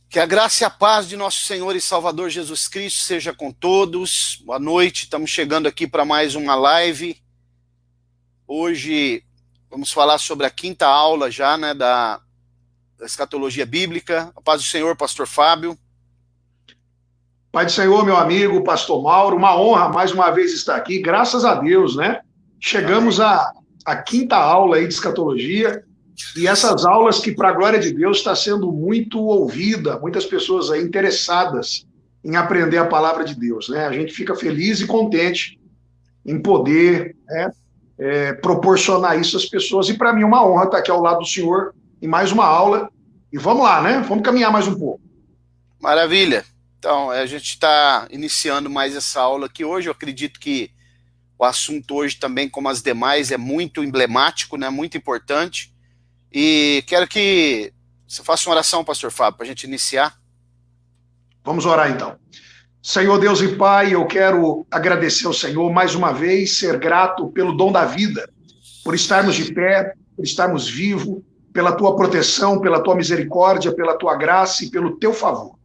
Que a graça e a paz de nosso Senhor e Salvador Jesus Cristo seja com todos. Boa noite, estamos chegando aqui para mais uma live. Hoje vamos falar sobre a quinta aula já, né, da escatologia bíblica. A paz do Senhor, pastor Fábio. Pai do Senhor, meu amigo, pastor Mauro, uma honra mais uma vez estar aqui, graças a Deus, né? Chegamos à quinta aula aí de escatologia, e essas aulas que, para a glória de Deus, está sendo muito ouvida, muitas pessoas aí interessadas em aprender a palavra de Deus, né? A gente fica feliz e contente em poder, né, proporcionar isso às pessoas, e para mim é uma honra estar aqui ao lado do Senhor em mais uma aula, e vamos lá, né? Vamos caminhar mais um pouco. Maravilha. Então, a gente está iniciando mais essa aula aqui hoje. Eu acredito que o assunto hoje também, como as demais, é muito emblemático, né? Muito importante. E quero que você faça uma oração, pastor Fábio, para a gente iniciar. Vamos orar então. Senhor Deus e Pai, eu quero agradecer ao Senhor mais uma vez, ser grato pelo dom da vida, por estarmos de pé, por estarmos vivos, pela tua proteção, pela tua misericórdia, pela tua graça e pelo teu favor.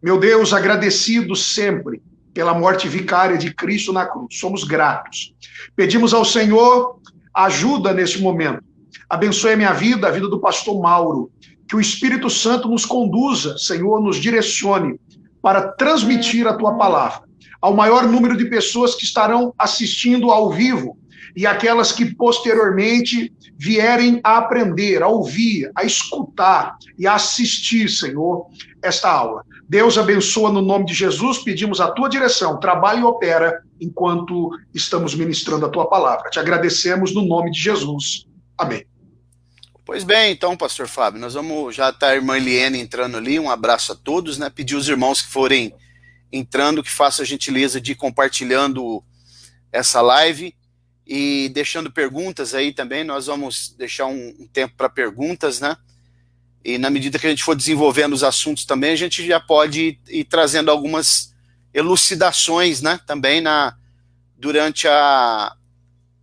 Meu Deus, agradecido sempre pela morte vicária de Cristo na cruz. Somos gratos. Pedimos ao Senhor ajuda nesse momento. Abençoe a minha vida, a vida do pastor Mauro. Que o Espírito Santo nos conduza, Senhor, nos direcione para transmitir a tua palavra ao maior número de pessoas que estarão assistindo ao vivo e aquelas que posteriormente vierem a aprender, a ouvir, a escutar e a assistir, Senhor, esta aula. Deus abençoa no nome de Jesus, pedimos a tua direção, trabalha e opera enquanto estamos ministrando a tua palavra. Te agradecemos no nome de Jesus. Amém. Pois bem, então, pastor Fábio, nós vamos, já tá a irmã Eliane entrando ali, um abraço a todos, né, pedir os irmãos que forem entrando, que façam a gentileza de ir compartilhando essa live e deixando perguntas aí também. Nós vamos deixar um tempo para perguntas, né, e na medida que a gente for desenvolvendo os assuntos também, a gente já pode ir trazendo algumas elucidações, né, também durante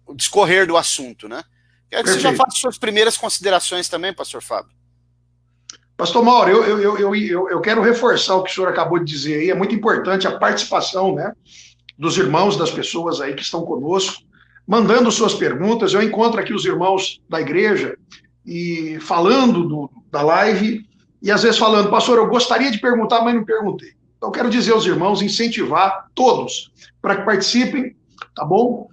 o discorrer do assunto, né. Quero que você já faça suas primeiras considerações também, pastor Fábio. Pastor Mauro, eu quero reforçar o que o senhor acabou de dizer aí. É muito importante a participação, né, dos irmãos, das pessoas aí que estão conosco, mandando suas perguntas. Eu encontro aqui os irmãos da igreja e falando da live e às vezes falando, pastor, eu gostaria de perguntar, mas não perguntei. Então, quero dizer aos irmãos, incentivar todos para que participem, tá bom?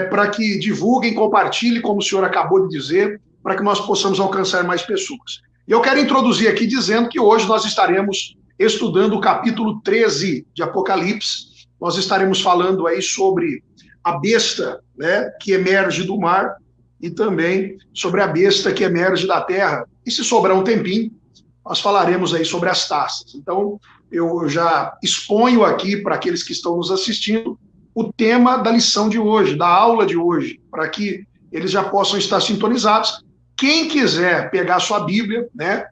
Para que divulguem, compartilhem, como o senhor acabou de dizer, para que nós possamos alcançar mais pessoas. E eu quero introduzir aqui dizendo que hoje nós estaremos estudando o capítulo 13 de Apocalipse. Nós estaremos falando aí sobre a besta, né, que emerge do mar e também sobre a besta que emerge da terra. E se sobrar um tempinho, nós falaremos aí sobre as taças. Então, eu já exponho aqui para aqueles que estão nos assistindo o tema da lição de hoje, da aula de hoje, para que eles já possam estar sintonizados. Quem quiser pegar a sua Bíblia, né,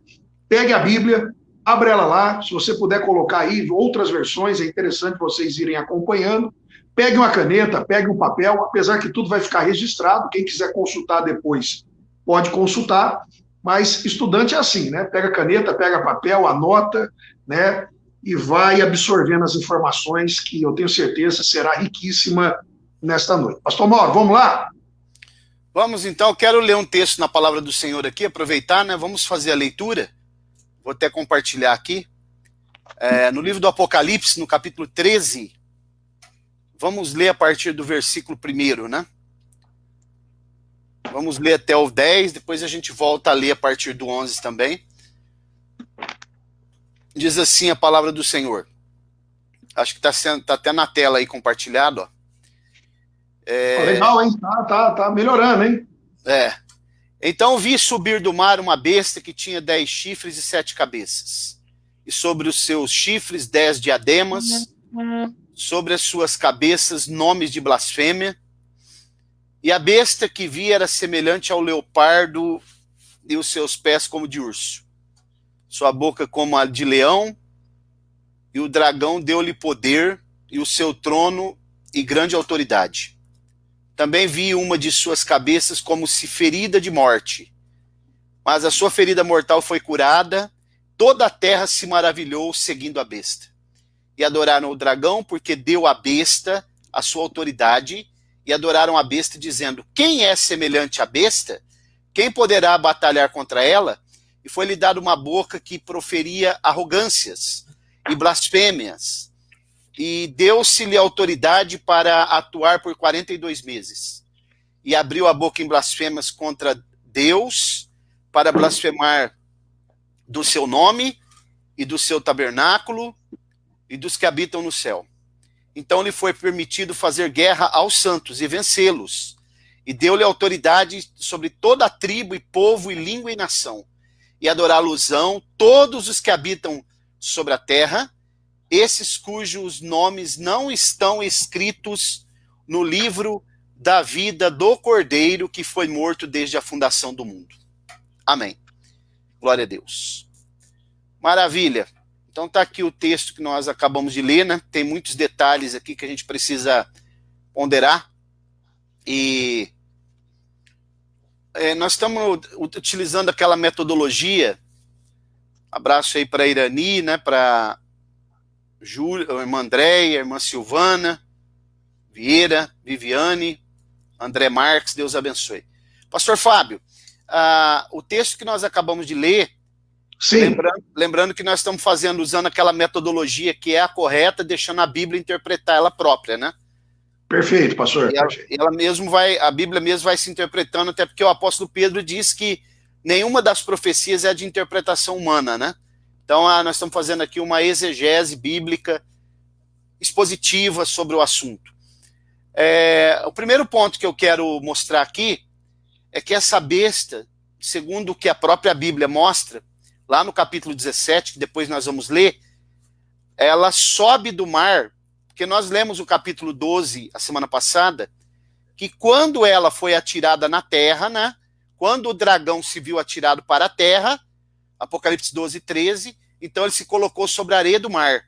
pegue a Bíblia, abra ela lá, se você puder colocar aí outras versões, é interessante vocês irem acompanhando. Pegue uma caneta, pegue um papel, apesar que tudo vai ficar registrado, quem quiser consultar depois pode consultar, mas estudante é assim, né, pega caneta, pega papel, anota, né, e vai absorvendo as informações que eu tenho certeza será riquíssima nesta noite. Pastor Mauro, vamos lá? Vamos então, quero ler um texto na palavra do Senhor aqui, aproveitar, né? Vamos fazer a leitura. Vou até compartilhar aqui. No livro do Apocalipse, no capítulo 13, vamos ler a partir do versículo 1, né? Vamos ler até o 10, depois a gente volta a ler a partir do 11 também. Diz assim a palavra do Senhor. Acho que tá até na tela aí compartilhado, ó. Legal, hein? Tá melhorando, hein? Então vi subir do mar uma besta que tinha 10 chifres e 7 cabeças. E sobre os seus chifres 10 diademas, sobre as suas cabeças nomes de blasfêmia. E a besta que vi era semelhante ao leopardo e os seus pés como de urso. Sua boca como a de leão, e o dragão deu-lhe poder, e o seu trono e grande autoridade. Também vi uma de suas cabeças como se ferida de morte, mas a sua ferida mortal foi curada, toda a terra se maravilhou seguindo a besta. E adoraram o dragão, porque deu à besta a sua autoridade, e adoraram a besta, dizendo: quem é semelhante à besta? Quem poderá batalhar contra ela? E foi-lhe dada uma boca que proferia arrogâncias e blasfêmias, e deu-se-lhe autoridade para atuar por 42 meses. E abriu a boca em blasfêmias contra Deus, para blasfemar do seu nome e do seu tabernáculo e dos que habitam no céu. Então lhe foi permitido fazer guerra aos santos e vencê-los, e deu-lhe autoridade sobre toda a tribo e povo e língua e nação, e adorá-lo-ão todos os que habitam sobre a terra, esses cujos nomes não estão escritos no livro da vida do Cordeiro que foi morto desde a fundação do mundo. Amém. Glória a Deus. Maravilha. Então está aqui o texto que nós acabamos de ler, né? Tem muitos detalhes aqui que a gente precisa ponderar. E nós estamos utilizando aquela metodologia. Abraço aí para a Irani, né? Para a irmã Andréia, a irmã Silvana, Vieira, Viviane, André Marques, Deus abençoe. Pastor Fábio, o texto que nós acabamos de ler, sim, lembrando que nós estamos usando aquela metodologia que é a correta, deixando a Bíblia interpretar ela própria, né? Perfeito, pastor. A Bíblia mesmo vai se interpretando, até porque o apóstolo Pedro diz que nenhuma das profecias é de interpretação humana, né? Então, nós estamos fazendo aqui uma exegese bíblica expositiva sobre o assunto. O primeiro ponto que eu quero mostrar aqui é que essa besta, segundo o que a própria Bíblia mostra, lá no capítulo 17, que depois nós vamos ler, ela sobe do mar, porque nós lemos o capítulo 12 a semana passada, que quando ela foi atirada na terra, né, quando o dragão se viu atirado para a terra, Apocalipse 12, 13, então ele se colocou sobre a areia do mar.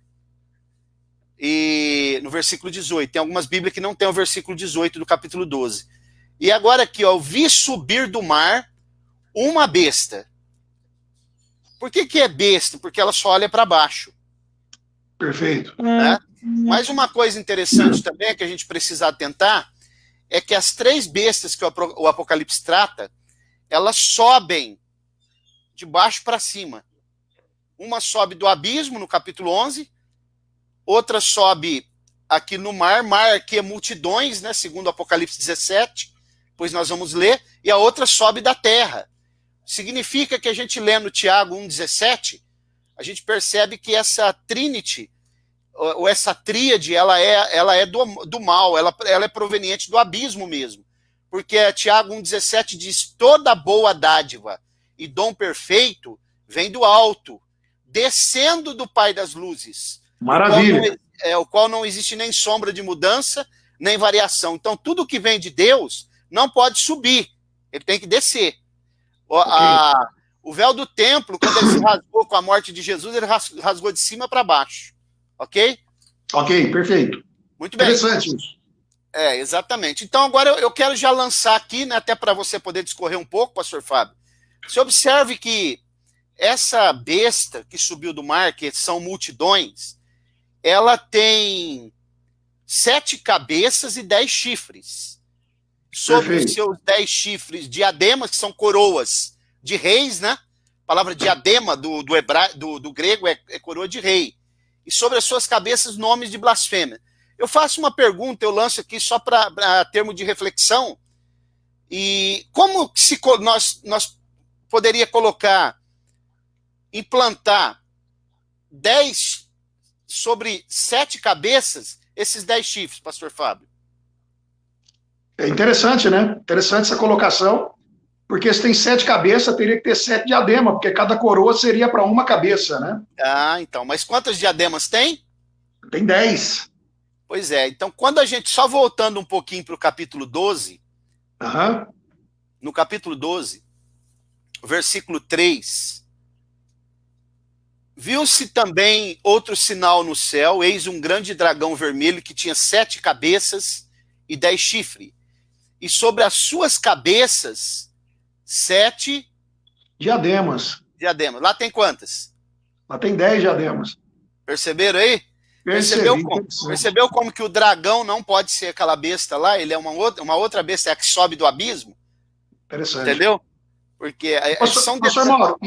E no versículo 18, tem algumas Bíblias que não tem o versículo 18 do capítulo 12. E agora aqui, ó, vi subir do mar uma besta. Por que é besta? Porque ela só olha para baixo. Perfeito. Né? Mas uma coisa interessante também que a gente precisa atentar é que as 3 bestas que o Apocalipse trata, elas sobem de baixo para cima. Uma sobe do abismo, no capítulo 11, outra sobe aqui no mar que é multidões, né, segundo o Apocalipse 17, pois nós vamos ler, e a outra sobe da terra. Significa que a gente lendo Tiago 1,17, a gente percebe que essa Trinity, ou essa tríade, ela é do mal, ela é proveniente do abismo mesmo. Porque Tiago 1,17 diz: toda boa dádiva e dom perfeito vem do alto, descendo do Pai das luzes. Maravilha. O qual não existe nem sombra de mudança, nem variação. Então, tudo que vem de Deus não pode subir, ele tem que descer. Okay. O véu do templo, quando ele se rasgou com a morte de Jesus, ele rasgou de cima para baixo. Ok? Ok, perfeito. Muito bem. Interessante isso. Exatamente. Então, agora eu quero já lançar aqui, né, até para você poder discorrer um pouco, pastor Fábio. Você observe que essa besta que subiu do mar, que são multidões, ela tem 7 cabeças e 10 chifres. Sobre os seus 10 chifres, diademas, que são coroas de reis, né? A palavra diadema do grego é coroa de rei. E sobre as suas cabeças, nomes de blasfêmia. Eu faço uma pergunta, eu lanço aqui só para termo de reflexão. E como nós poderia implantar 10 sobre 7 cabeças, esses 10 chifres, pastor Fábio? É interessante, né? Interessante essa colocação, porque se tem 7 cabeças, teria que ter 7 diademas, porque cada coroa seria para uma cabeça, né? Então, mas quantas diademas tem? Tem 10. Pois é, então quando a gente, só voltando um pouquinho para o capítulo 12, no capítulo 12, versículo 3, viu-se também outro sinal no céu, eis um grande dragão vermelho que tinha 7 cabeças e 10 chifres, e sobre as suas cabeças 7 diademas. Lá tem quantas? Lá tem 10 diademas. Perceberam aí? Percebi, interessante. Percebeu como que o dragão não pode ser aquela besta lá? Ele é uma outra besta, é a que sobe do abismo? Interessante. Entendeu? Porque são Pastor detalhes. Mauro,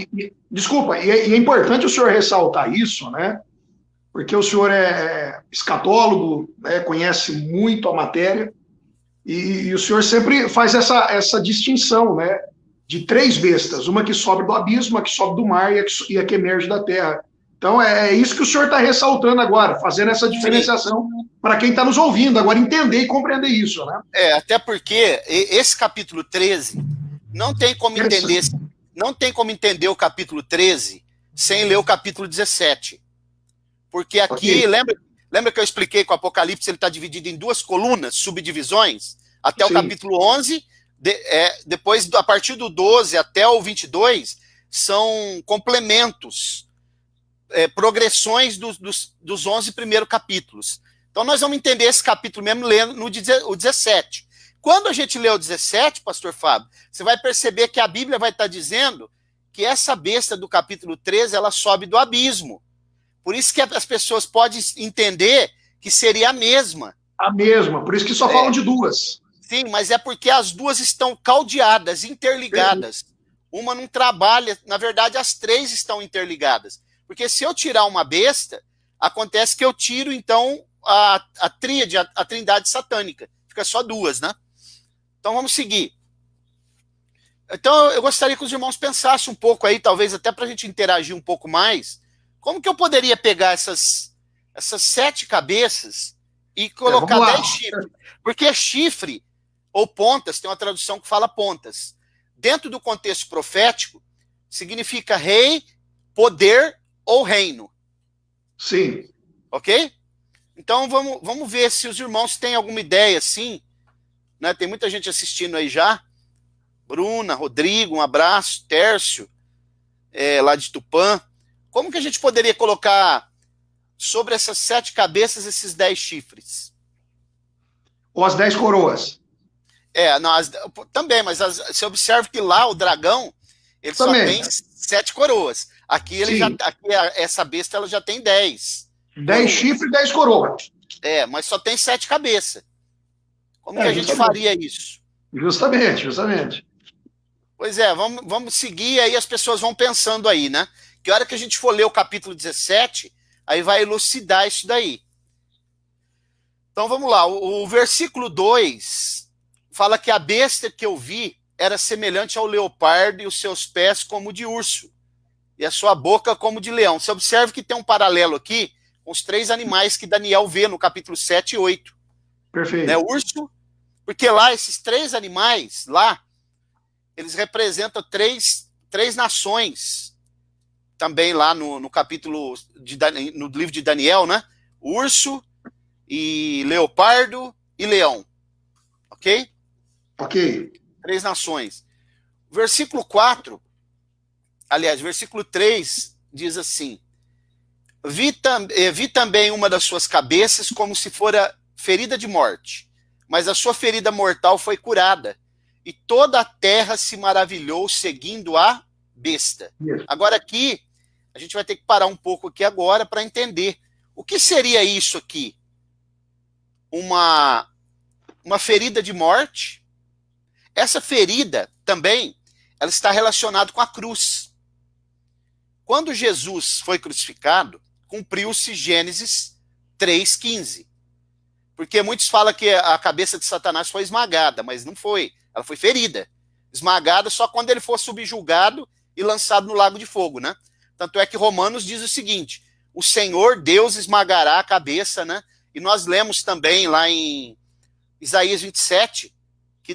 desculpa, e é importante o senhor ressaltar isso, né? Porque o senhor é escatólogo, né, conhece muito a matéria, e o senhor sempre faz essa distinção, né? De três bestas, uma que sobe do abismo, a que sobe do mar e a que emerge da terra. Então é isso que o senhor está ressaltando agora, fazendo essa Sim. diferenciação para quem está nos ouvindo, agora entender e compreender isso, né? Até porque esse capítulo 13 não tem como entender, não tem como entender o capítulo 13 sem ler o capítulo 17. Porque aqui, Okay. lembra que eu expliquei que o Apocalipse ele está dividido em duas colunas, subdivisões, até o Sim. capítulo 11, depois, a partir do 12 até o 22, são complementos, progressões dos 11 primeiros capítulos. Então nós vamos entender esse capítulo mesmo lendo o 17. Quando a gente lê o 17, pastor Fábio, você vai perceber que a Bíblia vai estar dizendo que essa besta do capítulo 13, ela sobe do abismo. Por isso que as pessoas podem entender que seria a mesma. A mesma, por isso que só falam de duas. Sim, mas é porque as duas estão caldeadas, interligadas. Uma não trabalha, na verdade as três estão interligadas. Porque se eu tirar uma besta, acontece que eu tiro então a tríade, a trindade satânica. Fica só duas, né? Então vamos seguir. Então eu gostaria que os irmãos pensassem um pouco aí, talvez até para a gente interagir um pouco mais. Como que eu poderia pegar essas 7 cabeças e colocar 10 chifres? Porque chifre ou pontas, tem uma tradução que fala pontas. Dentro do contexto profético, significa rei, poder ou reino. Sim. Ok? Então vamos ver se os irmãos têm alguma ideia assim. Né? Tem muita gente assistindo aí já. Bruna, Rodrigo, um abraço. Tércio, lá de Tupã. Como que a gente poderia colocar sobre essas 7 cabeças esses 10 chifres? Ou as 10 coroas. Também, mas você observa que lá o dragão, ele também. só tem 7 coroas. Aqui, essa besta ela já tem 10. 10 chifres e 10 coroas. Mas só tem 7 cabeças. Como que a gente faria isso? Justamente. Pois vamos seguir, aí as pessoas vão pensando aí, né? Que hora que a gente for ler o capítulo 17, aí vai elucidar isso daí. Então vamos lá, o versículo 2 fala que a besta que eu vi era semelhante ao leopardo e os seus pés como de urso, e a sua boca como de leão. Você observa que tem um paralelo aqui com os 3 animais que Daniel vê no capítulo 7 e 8. Perfeito. Né? Urso, porque lá esses 3 animais, lá, eles representam três nações, também lá no capítulo, no livro de Daniel, né? Urso, e leopardo e leão. Ok? Ok. 3 nações. Versículo 4, aliás, versículo 3 diz assim: vi também uma das suas cabeças como se fora ferida de morte, mas a sua ferida mortal foi curada, e toda a terra se maravilhou seguindo a besta. Agora aqui, a gente vai ter que parar um pouco aqui agora para entender o que seria isso aqui. Uma ferida de morte. Essa ferida também, ela está relacionada com a cruz. Quando Jesus foi crucificado, cumpriu-se Gênesis 3,15. Porque muitos falam que a cabeça de Satanás foi esmagada, mas não foi. Ela foi ferida. Esmagada só quando ele for subjugado e lançado no lago de fogo, né? Tanto é que Romanos diz o seguinte: o Senhor Deus esmagará a cabeça, né? E nós lemos também lá em Isaías 27, que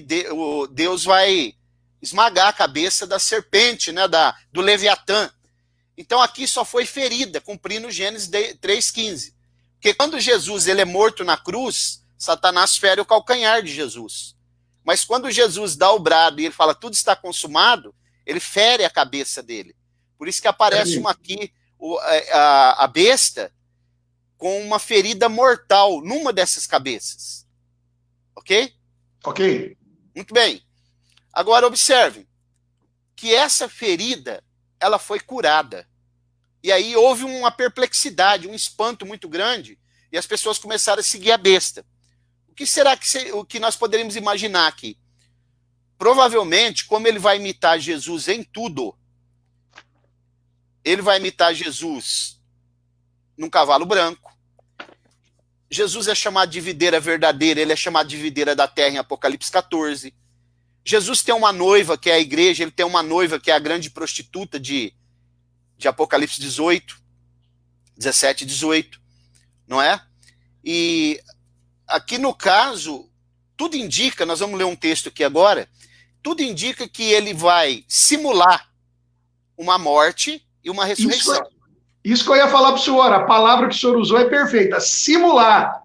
Deus vai esmagar a cabeça da serpente, né? Do Leviatã. Então aqui só foi ferida, cumprindo Gênesis 3,15. Porque quando Jesus ele é morto na cruz, Satanás fere o calcanhar de Jesus. Mas quando Jesus dá o brado e ele fala tudo está consumado, ele fere a cabeça dele. Por isso que aparece aqui a besta com uma ferida mortal numa dessas cabeças. Ok? Ok. Muito bem. Agora observem que essa ferida ela foi curada. E aí houve uma perplexidade, um espanto muito grande, e as pessoas começaram a seguir a besta. O que será o que nós poderíamos imaginar aqui? Provavelmente, como ele vai imitar Jesus em tudo, ele vai imitar Jesus num cavalo branco. Jesus é chamado de videira verdadeira, ele é chamado de videira da terra em Apocalipse 14. Jesus tem uma noiva, que é a igreja, ele tem uma noiva, que é a grande prostituta de Apocalipse 18, 17 e 18, não é? E aqui no caso, tudo indica, nós vamos ler um texto aqui agora, tudo indica que ele vai simular uma morte e uma ressurreição. Isso que eu ia falar para o senhor, a palavra que o senhor usou é perfeita, simular.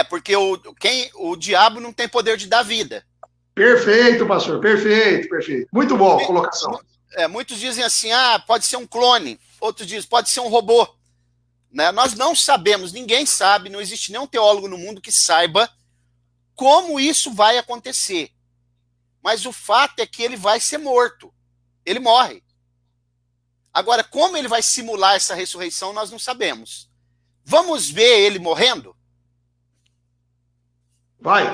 Porque o diabo não tem poder de dar vida. Perfeito, pastor, perfeito, perfeito. Muito bom, colocação. Muitos dizem assim, pode ser um clone, outros dizem, pode ser um robô. Né? Nós não sabemos, ninguém sabe, não existe nenhum teólogo no mundo que saiba como isso vai acontecer. Mas o fato é que ele vai ser morto, ele morre. Agora, como ele vai simular essa ressurreição, nós não sabemos. Vamos ver ele morrendo? Vai.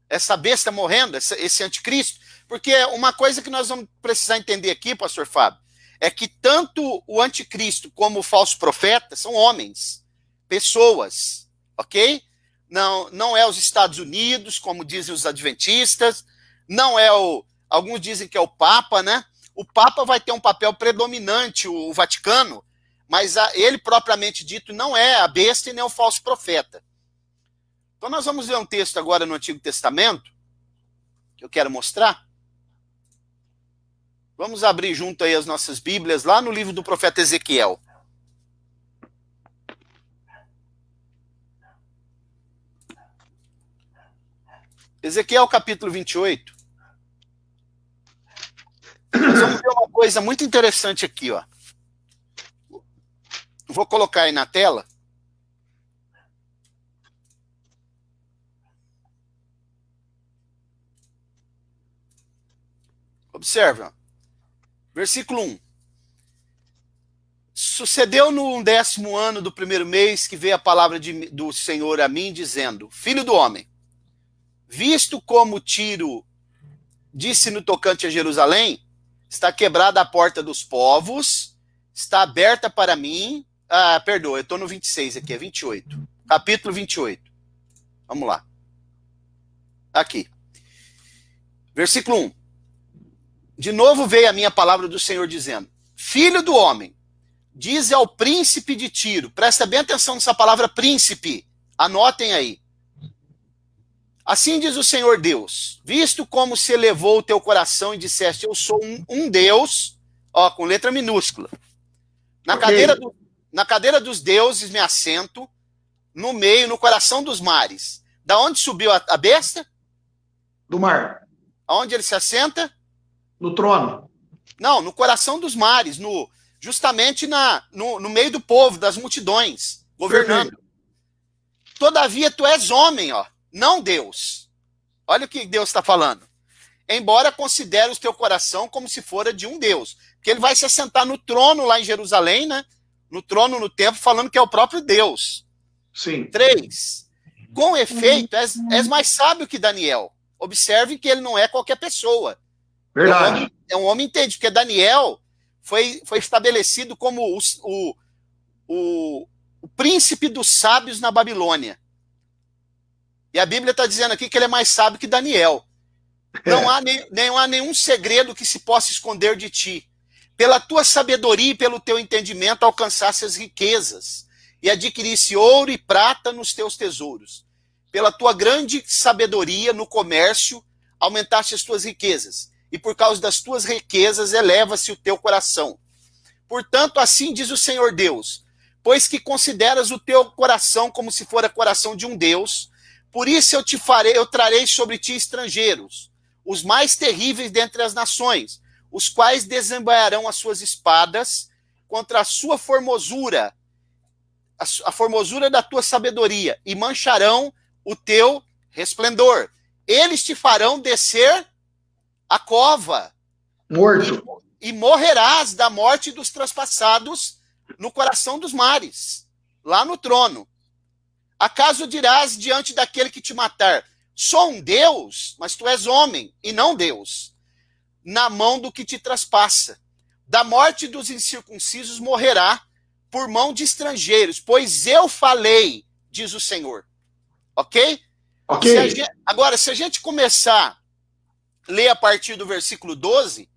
Essa besta morrendo, esse anticristo? Porque uma coisa que nós vamos precisar entender aqui, pastor Fábio, é que tanto o anticristo como o falso profeta são homens, pessoas, ok? Não é os Estados Unidos, como dizem os adventistas, não é alguns dizem que é o Papa, né? O Papa vai ter um papel predominante, o Vaticano, mas ele propriamente dito não é a besta e nem o falso profeta. Então nós vamos ver um texto agora no Antigo Testamento, que eu quero mostrar. Vamos abrir junto aí as nossas Bíblias, lá no livro do profeta Ezequiel. Ezequiel capítulo 28. Nós vamos ver uma coisa muito interessante aqui, ó. Vou colocar aí na tela. Observa. Versículo 1. Sucedeu no 10º ano do primeiro mês que veio a palavra do Senhor a mim, dizendo: Filho do homem, visto como Tiro disse no tocante a Jerusalém, está quebrada a porta dos povos, está aberta para mim. Perdoa, eu estou no 26 aqui, é 28. Capítulo 28. Vamos lá. Aqui. Versículo 1. De novo veio a minha palavra do Senhor dizendo: Filho do homem, dize ao príncipe de Tiro, presta bem atenção nessa palavra príncipe, anotem aí. Assim diz o Senhor Deus, visto como se elevou o teu coração e disseste, eu sou um Deus, com letra minúscula. Na cadeira dos deuses me assento, no meio, no coração dos mares. Da onde subiu a besta? Do mar. Aonde ele se assenta? No trono. Não, no coração dos mares, justamente no meio do povo, das multidões, governando. Perfeito. Todavia tu és homem, não Deus. Olha o que Deus está falando. Embora considere o teu coração como se fora de um Deus. Porque ele vai se assentar no trono lá em Jerusalém, né? No trono, no templo, falando que é o próprio Deus. Sim. 3. Com efeito, és mais sábio que Daniel. Observe que ele não é qualquer pessoa. Verdade. É um homem entende, porque Daniel foi estabelecido como o príncipe dos sábios na Babilônia. E a Bíblia está dizendo aqui que ele é mais sábio que Daniel. Não há nenhum segredo que se possa esconder de ti. Pela tua sabedoria e pelo teu entendimento alcançasse as riquezas e adquirisse ouro e prata nos teus tesouros. Pela tua grande sabedoria no comércio aumentaste as tuas riquezas. E por causa das tuas riquezas eleva-se o teu coração. Portanto, assim diz o Senhor Deus, pois que consideras o teu coração como se fora coração de um Deus, por isso eu trarei sobre ti estrangeiros, os mais terríveis dentre as nações, os quais desembainharão as suas espadas contra a sua formosura, a formosura da tua sabedoria, e mancharão o teu resplendor. Eles te farão descer a cova. Morto. E morrerás da morte dos traspassados no coração dos mares, lá no trono. Acaso dirás diante daquele que te matar, sou um Deus, mas tu és homem, e não Deus, na mão do que te traspassa. Da morte dos incircuncisos morrerá por mão de estrangeiros, pois eu falei, diz o Senhor. Ok? Ok. Agora, se a gente começar a ler a partir do versículo 12,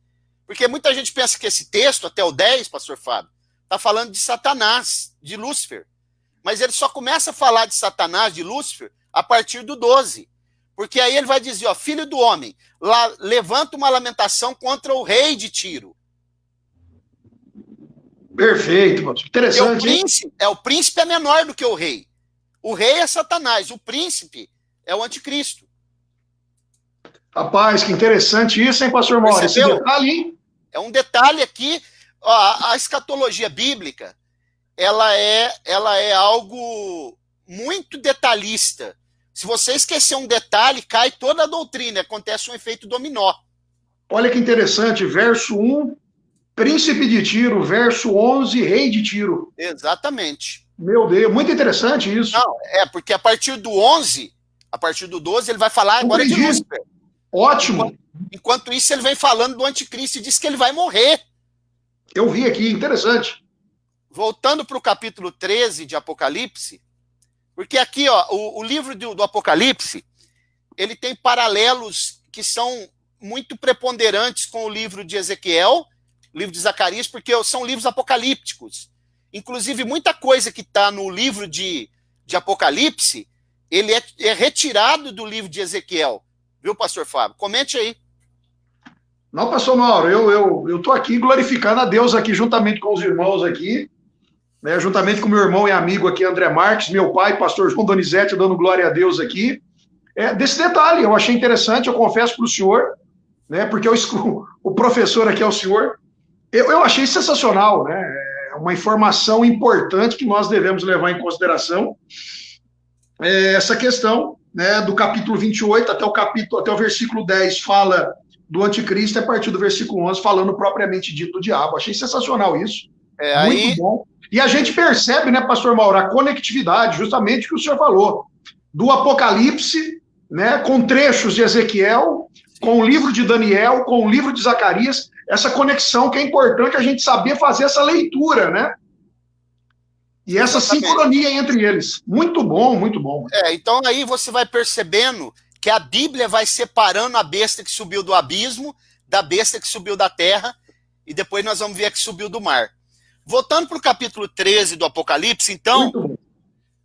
porque muita gente pensa que esse texto, até o 10, pastor Fábio, está falando de Satanás, de Lúcifer. Mas ele só começa a falar de Satanás, de Lúcifer, a partir do 12. Porque aí ele vai dizer, ó, filho do homem, levanta uma lamentação contra o rei de Tiro. Perfeito, pastor. Interessante. O príncipe é menor do que o rei. O rei é Satanás, o príncipe é o anticristo. Rapaz, que interessante isso, hein, pastor Mauro? Esse detalhe, hein? É um detalhe aqui, ó, a escatologia bíblica, ela é algo muito detalhista. Se você esquecer um detalhe, cai toda a doutrina, acontece um efeito dominó. Olha que interessante, verso 1, príncipe de Tiro, verso 11, rei de Tiro. Exatamente. Meu Deus, muito interessante isso. Não, porque a partir do 11, a partir do 12, ele vai falar agora de Lúcifer. Ótimo. Enquanto isso, ele vem falando do anticristo e diz que ele vai morrer. Eu vi aqui, interessante. Voltando para o capítulo 13 de Apocalipse, porque aqui, ó, o livro do Apocalipse, ele tem paralelos que são muito preponderantes com o livro de Ezequiel, o livro de Zacarias, porque são livros apocalípticos. Inclusive, muita coisa que está no livro de Apocalipse, ele é retirado do livro de Ezequiel. Viu, pastor Fábio? Comente aí. Não, pastor Mauro, eu estou aqui glorificando a Deus aqui, juntamente com os irmãos aqui, né, juntamente com meu irmão e amigo aqui, André Marques, meu pai, pastor João Donizete, dando glória a Deus aqui. Desse detalhe, eu achei interessante, eu confesso para o senhor, né, porque o professor aqui é o senhor, eu achei sensacional, né, uma informação importante que nós devemos levar em consideração, essa questão, né, do capítulo 28 até o versículo 10 fala do anticristo, a partir do versículo 11 falando propriamente dito do diabo. Achei sensacional isso. Muito bom. E a gente percebe, né, pastor Mauro, a conectividade, justamente o que o senhor falou, do Apocalipse, né, com trechos de Ezequiel, com o livro de Daniel, com o livro de Zacarias, essa conexão que é importante a gente saber fazer essa leitura, né? E essa sincronia entre eles. Muito bom, muito bom. Então aí você vai percebendo que a Bíblia vai separando a besta que subiu do abismo da besta que subiu da terra, e depois nós vamos ver a que subiu do mar. Voltando para o capítulo 13 do Apocalipse, então,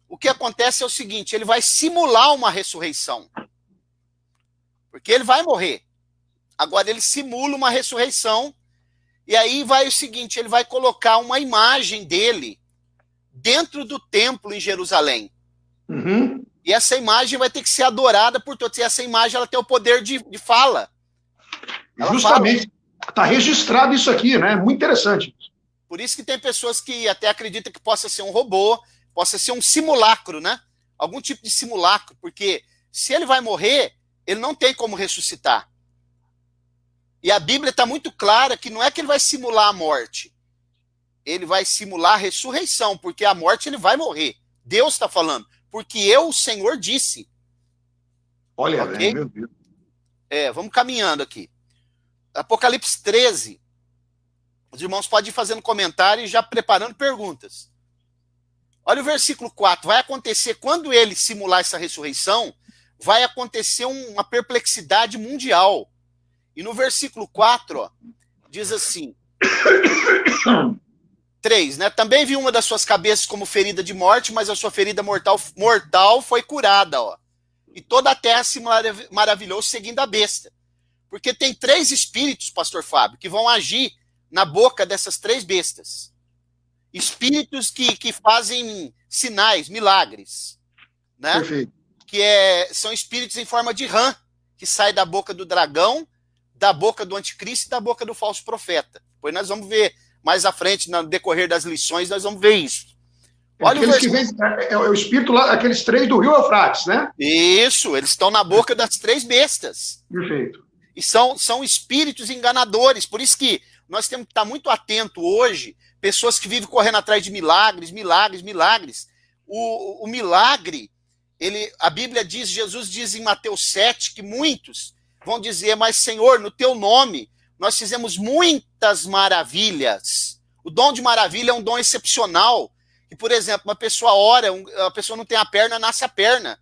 o que acontece é o seguinte, ele vai simular uma ressurreição. Porque ele vai morrer. Agora ele simula uma ressurreição, e aí vai o seguinte, ele vai colocar uma imagem dele dentro do templo em Jerusalém. Uhum. E essa imagem vai ter que ser adorada por todos. E essa imagem ela tem o poder de fala. Ela justamente. Está registrado isso aqui, né? Muito interessante. Por isso que tem pessoas que até acreditam que possa ser um robô, possa ser um simulacro, né? Algum tipo de simulacro. Porque se ele vai morrer, ele não tem como ressuscitar. E a Bíblia está muito clara que não é que ele vai simular a morte. Ele vai simular a ressurreição, porque a morte ele vai morrer. Deus está falando. Porque eu, o Senhor, disse. Olha, okay? Meu Deus. Vamos caminhando aqui. Apocalipse 13. Os irmãos podem ir fazendo comentário e já preparando perguntas. Olha o versículo 4. Vai acontecer, quando ele simular essa ressurreição, vai acontecer uma perplexidade mundial. E no versículo 4, ó, diz assim... 3, né? Também vi uma das suas cabeças como ferida de morte, mas a sua ferida mortal foi curada, ó. E toda a terra se maravilhou seguindo a besta. Porque tem 3 espíritos, pastor Fábio, que vão agir na boca dessas 3 bestas. Espíritos que fazem sinais, milagres, né? Perfeito. Que são espíritos em forma de rã, que saem da boca do dragão, da boca do anticristo e da boca do falso profeta. Depois nós vamos ver mais à frente, no decorrer das lições, nós vamos ver isso. Olha aqueles que vem, é o espírito lá, aqueles 3 do Rio Eufrates, né? Isso, eles estão na boca das 3 bestas. Perfeito. E são espíritos enganadores, por isso que nós temos que estar muito atento hoje pessoas que vivem correndo atrás de milagres, milagres, milagres. O milagre, a Bíblia diz, Jesus diz em Mateus 7, que muitos vão dizer, mas Senhor, no teu nome, nós fizemos muitas maravilhas. O dom de maravilha é um dom excepcional. E, por exemplo, uma pessoa ora, a pessoa não tem a perna, nasce a perna.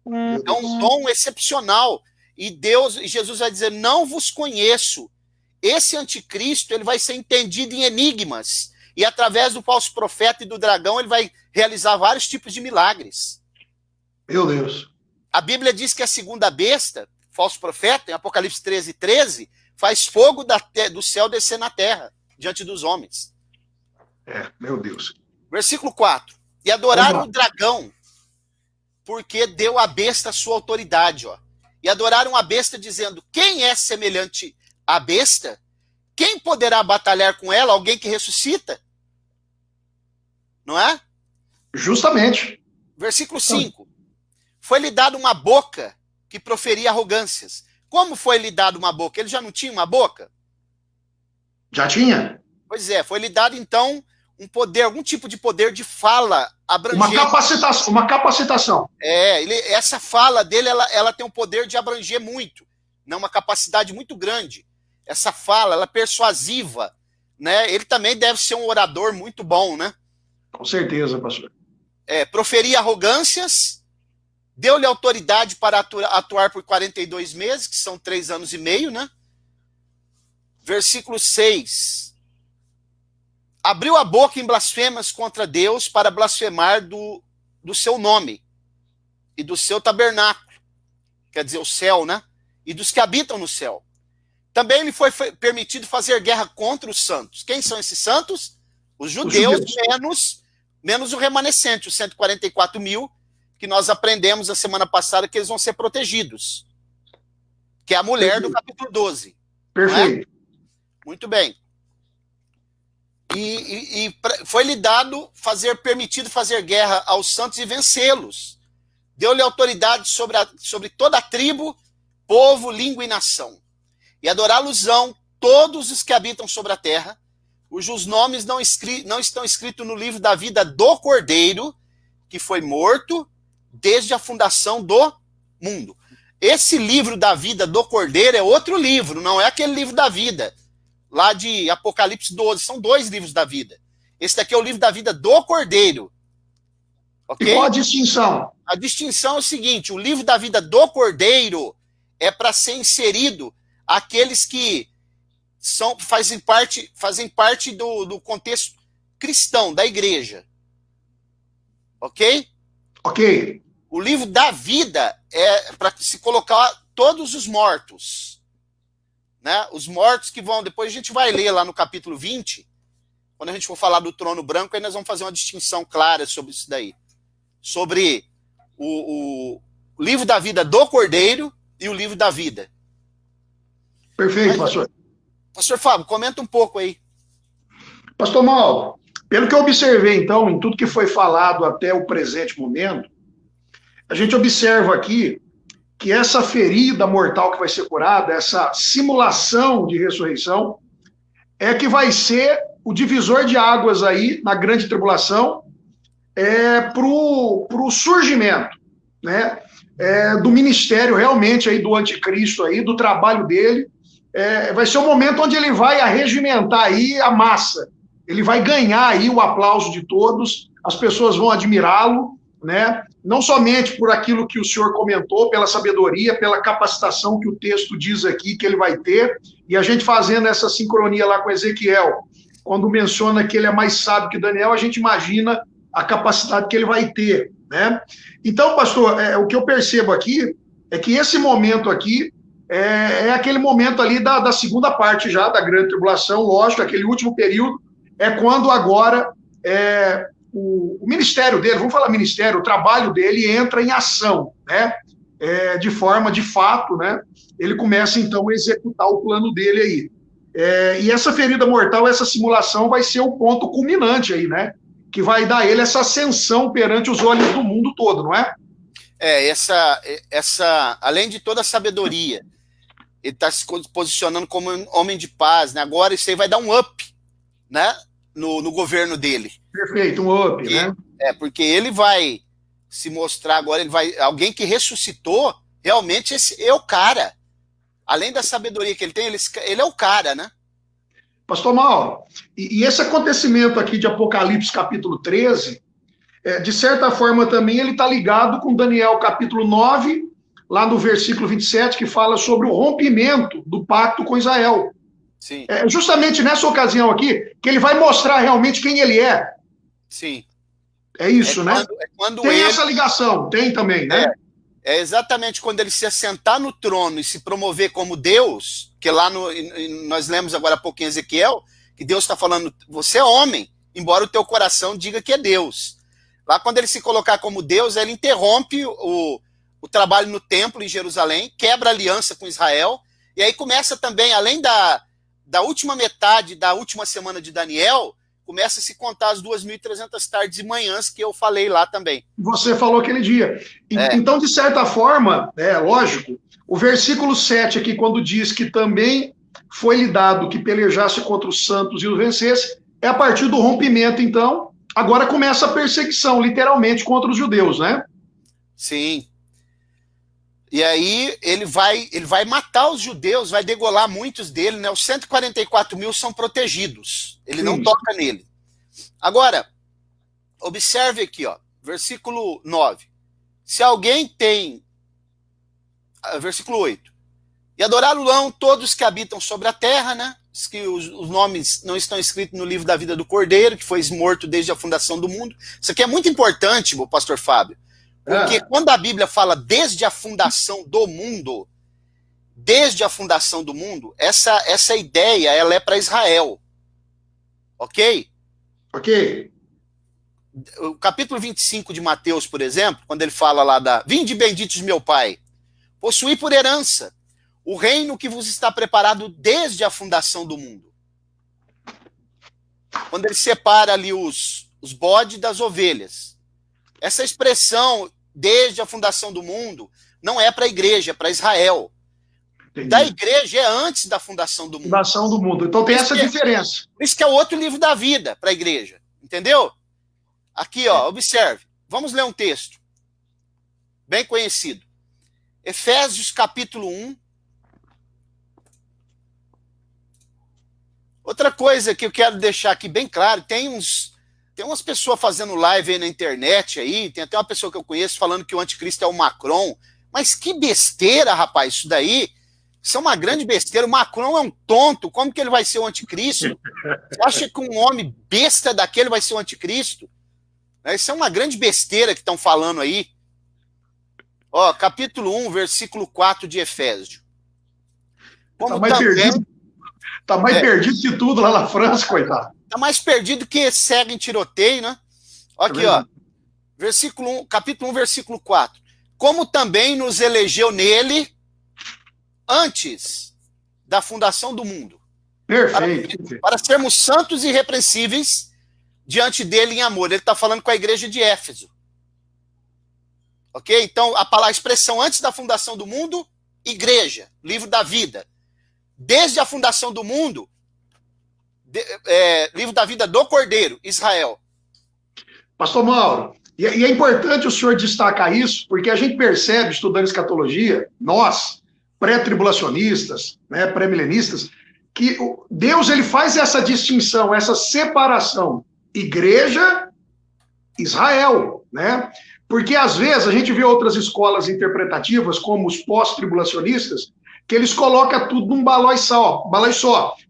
É um dom excepcional. E Jesus vai dizer, não vos conheço. Esse anticristo, ele vai ser entendido em enigmas. E através do falso profeta e do dragão, ele vai realizar vários tipos de milagres. Meu Deus. A Bíblia diz que a segunda besta, falso profeta, em Apocalipse 13, faz fogo do céu descer na terra, diante dos homens. Meu Deus. Versículo 4. E adoraram o dragão, porque deu à besta a sua autoridade. Ó. E adoraram a besta, dizendo, quem é semelhante à besta? Quem poderá batalhar com ela? Alguém que ressuscita? Não é? Justamente. Versículo 5. Foi-lhe dado uma boca que proferia arrogâncias. Como foi-lhe dado uma boca? Ele já não tinha uma boca? Já tinha. Pois é, foi-lhe dado então um poder, algum tipo de poder de fala abrangente. Uma capacitação. Essa fala dele, ela tem o poder de abranger muito, né? Uma capacidade muito grande. Essa fala, ela é persuasiva, né? Ele também deve ser um orador muito bom, né? Com certeza, pastor. Proferia arrogâncias, deu-lhe autoridade para atuar por 42 meses, que são 3 anos e meio, né? Versículo 6. Abriu a boca em blasfemas contra Deus para blasfemar do seu nome e do seu tabernáculo, quer dizer, o céu, né? E dos que habitam no céu. Também lhe foi permitido fazer guerra contra os santos. Quem são esses santos? Os judeus. Menos o remanescente, os 144 mil, que nós aprendemos a semana passada que eles vão ser protegidos. Que é a mulher do capítulo 12. Perfeito. Muito bem. E foi-lhe dado permitido fazer guerra aos santos e vencê-los. Deu-lhe autoridade sobre toda a tribo, povo, língua e nação. E adorá-los-ão todos os que habitam sobre a terra, cujos nomes não estão escritos no livro da vida do Cordeiro, que foi morto desde a fundação do mundo. Esse livro da vida do Cordeiro é outro livro, não é aquele livro da vida, lá de Apocalipse 12, são 2 livros da vida. Esse daqui é o livro da vida do Cordeiro. Okay? E qual a distinção? A distinção é o seguinte, o livro da vida do Cordeiro é para ser inserido aqueles que fazem parte do contexto cristão, da igreja. Ok? Ok. O livro da vida é para se colocar todos os mortos. Né? Os mortos que vão... Depois a gente vai ler lá no capítulo 20, quando a gente for falar do trono branco, aí nós vamos fazer uma distinção clara sobre isso daí. Sobre o livro da vida do Cordeiro e o livro da vida. Perfeito, pastor. Pastor Fábio, comenta um pouco aí. Pastor Mauro, pelo que eu observei, então, em tudo que foi falado até o presente momento, a gente observa aqui que essa ferida mortal que vai ser curada, essa simulação de ressurreição, é que vai ser o divisor de águas aí na grande tribulação para o surgimento, né, do ministério realmente aí do anticristo, aí, do trabalho dele. Vai ser um momento onde ele vai arregimentar aí a massa, ele vai ganhar aí o aplauso de todos, as pessoas vão admirá-lo, né? Não somente por aquilo que o senhor comentou, pela sabedoria, pela capacitação que o texto diz aqui que ele vai ter, e a gente fazendo essa sincronia lá com Ezequiel, quando menciona que ele é mais sábio que Daniel, a gente imagina a capacidade que ele vai ter, né? Então, pastor, o que eu percebo aqui é que esse momento aqui é aquele momento ali da segunda parte já, da grande tribulação, lógico, aquele último período, é quando agora o ministério dele, vamos falar ministério, o trabalho dele entra em ação, né? De forma, de fato, né? Ele começa, então, a executar o plano dele aí. E essa ferida mortal, essa simulação vai ser o ponto culminante aí, né? Que vai dar ele essa ascensão perante os olhos do mundo todo, não é? Além de toda a sabedoria, ele está se posicionando como um homem de paz, né? Agora isso aí vai dar um up, né? no governo dele. Perfeito, um up, né? Porque ele vai se mostrar agora, alguém que ressuscitou, realmente esse é o cara. Além da sabedoria que ele tem, ele é o cara, né? Pastor Mauro, e esse acontecimento aqui de Apocalipse capítulo 13, de certa forma também ele está ligado com Daniel capítulo 9, lá no versículo 27, que fala sobre o rompimento do pacto com Israel. Sim. Justamente nessa ocasião aqui, que ele vai mostrar realmente quem ele é. Sim. É isso, né? Tem essa ligação, tem também, né? É exatamente quando ele se assentar no trono e se promover como Deus, que lá nós lemos agora há pouco em Ezequiel, que Deus está falando, você é homem, embora o teu coração diga que é Deus. Lá quando ele se colocar como Deus, ele interrompe o trabalho no templo em Jerusalém, quebra a aliança com Israel, e aí começa também, além da última metade da última semana de Daniel, começa a se contar as 2.300 tardes e manhãs que eu falei lá também. Você falou aquele dia. Então, de certa forma, lógico, o versículo 7 aqui, quando diz que também foi lhe dado que pelejasse contra os santos e os vencesse, é a partir do rompimento, então, agora começa a perseguição, literalmente, contra os judeus, né? Sim. E aí ele vai matar os judeus, vai degolar muitos dele, né? Os 144 mil são protegidos. Ele não toca nele. Agora, observe aqui, ó, versículo 9. Se alguém tem... Versículo 8. E adorá-lo-ão todos que habitam sobre a terra, né? Que os nomes não estão escritos no livro da vida do Cordeiro, que foi morto desde a fundação do mundo. Isso aqui é muito importante, meu pastor Fábio. Porque quando a Bíblia fala desde a fundação do mundo, essa ideia ela é para Israel. Ok? Ok. O capítulo 25 de Mateus, por exemplo, quando ele fala lá vinde benditos de meu Pai, possuí por herança o reino que vos está preparado desde a fundação do mundo. Quando ele separa ali os bodes das ovelhas. Essa expressão, desde a fundação do mundo, não é para a igreja, é para Israel. Entendi. Da igreja é antes da fundação do mundo. Fundação do mundo. Então tem essa diferença. Isso que é outro livro da vida para a igreja. Entendeu? Aqui, ó, observe. Vamos ler um texto. Bem conhecido. Efésios capítulo 1. Outra coisa que eu quero deixar aqui bem claro, tem umas pessoas fazendo live aí na internet aí, tem até uma pessoa que eu conheço falando que o anticristo é o Macron, mas que besteira, rapaz, isso daí, isso é uma grande besteira, o Macron é um tonto, como que ele vai ser o anticristo? Você acha que um homem besta daquele vai ser o anticristo? Isso é uma grande besteira que estão falando aí. Ó, capítulo 1, versículo 4 de Efésios. Como tá mais perdido que tudo lá na França, coitado. Tá mais perdido que cego em tiroteio, né? Aqui, ó. Versículo 1, capítulo 1, versículo 4. Como também nos elegeu nele antes da fundação do mundo. Perfeito. Para sermos santos e irrepreensíveis diante dele em amor. Ele está falando com a igreja de Éfeso. Ok? Então, a expressão antes da fundação do mundo, igreja, livro da vida. Desde a fundação do mundo, livro da vida do Cordeiro, Israel. Pastor Mauro, e é importante o senhor destacar isso, porque a gente percebe, estudando escatologia, nós, pré-tribulacionistas, né, pré-milenistas, que Deus ele faz essa distinção, essa separação, igreja, Israel, né? Porque às vezes a gente vê outras escolas interpretativas, como os pós-tribulacionistas, que eles colocam tudo num balai só.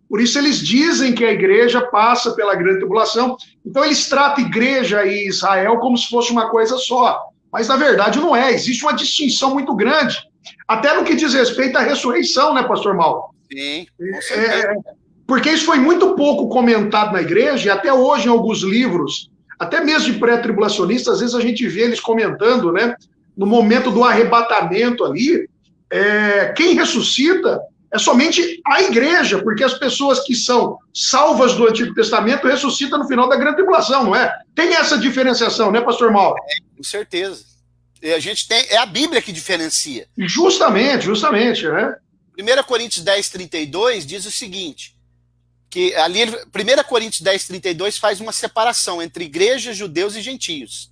Por isso eles dizem que a igreja passa pela grande tribulação. Então eles tratam igreja e Israel como se fosse uma coisa só. Mas na verdade não é. Existe uma distinção muito grande. Até no que diz respeito à ressurreição, né, pastor Mauro? Sim, com certeza. Porque isso foi muito pouco comentado na igreja, e até hoje em alguns livros, até mesmo de pré-tribulacionistas, às vezes a gente vê eles comentando, né, no momento do arrebatamento ali, quem ressuscita é somente a igreja, porque as pessoas que são salvas do Antigo Testamento ressuscitam no final da grande tribulação, não é? Tem essa diferenciação, né, pastor Mauro? Com certeza. E a gente tem, é a Bíblia que diferencia. Justamente, né? 1 Coríntios 10, 32 diz o seguinte, que ali, 1 Coríntios 10, 32 faz uma separação entre igreja, judeus e gentios.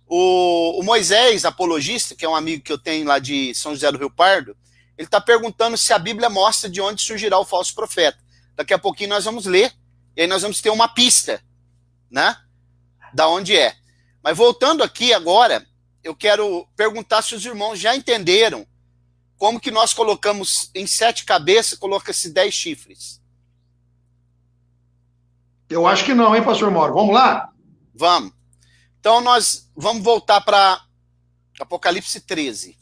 O Moisés, apologista, que é um amigo que eu tenho lá de São José do Rio Pardo, ele está perguntando se a Bíblia mostra de onde surgirá o falso profeta. Daqui a pouquinho nós vamos ler, e aí nós vamos ter uma pista, né, da onde é. Mas voltando aqui agora, eu quero perguntar se os irmãos já entenderam como que nós colocamos em 7 cabeças, coloca-se 10 chifres. Eu acho que não, hein, pastor Mauro? Vamos lá? Vamos. Então nós vamos voltar para Apocalipse 13.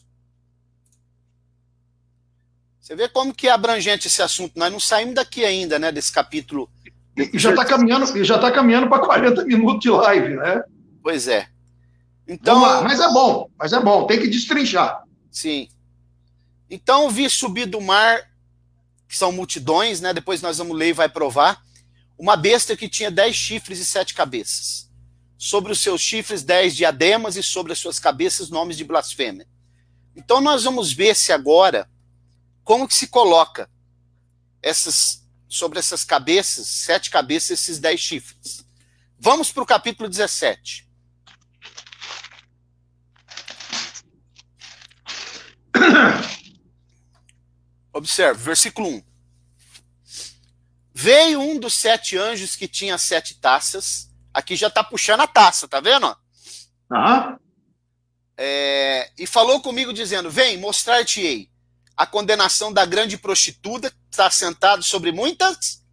Você vê como que é abrangente esse assunto. Nós não saímos daqui ainda, né, desse capítulo. E já está caminhando para 40 minutos de live, né? Pois é. Então, vamos lá, mas é bom, tem que destrinchar. Sim. Então vi subir do mar, que são multidões, né? Depois nós vamos ler e vai provar, uma besta que tinha 10 chifres e 7 cabeças. Sobre os seus chifres 10 diademas e sobre as suas cabeças nomes de blasfêmia. Então nós vamos ver se agora como que se coloca sobre essas cabeças, 7 cabeças, esses 10 chifres. Vamos para o capítulo 17. Observe, versículo 1. Veio um dos 7 anjos que tinha 7 taças. Aqui já está puxando a taça, tá vendo? E falou comigo dizendo, vem, mostrar-te-ei a condenação da grande prostituta que está sentada sobre muitas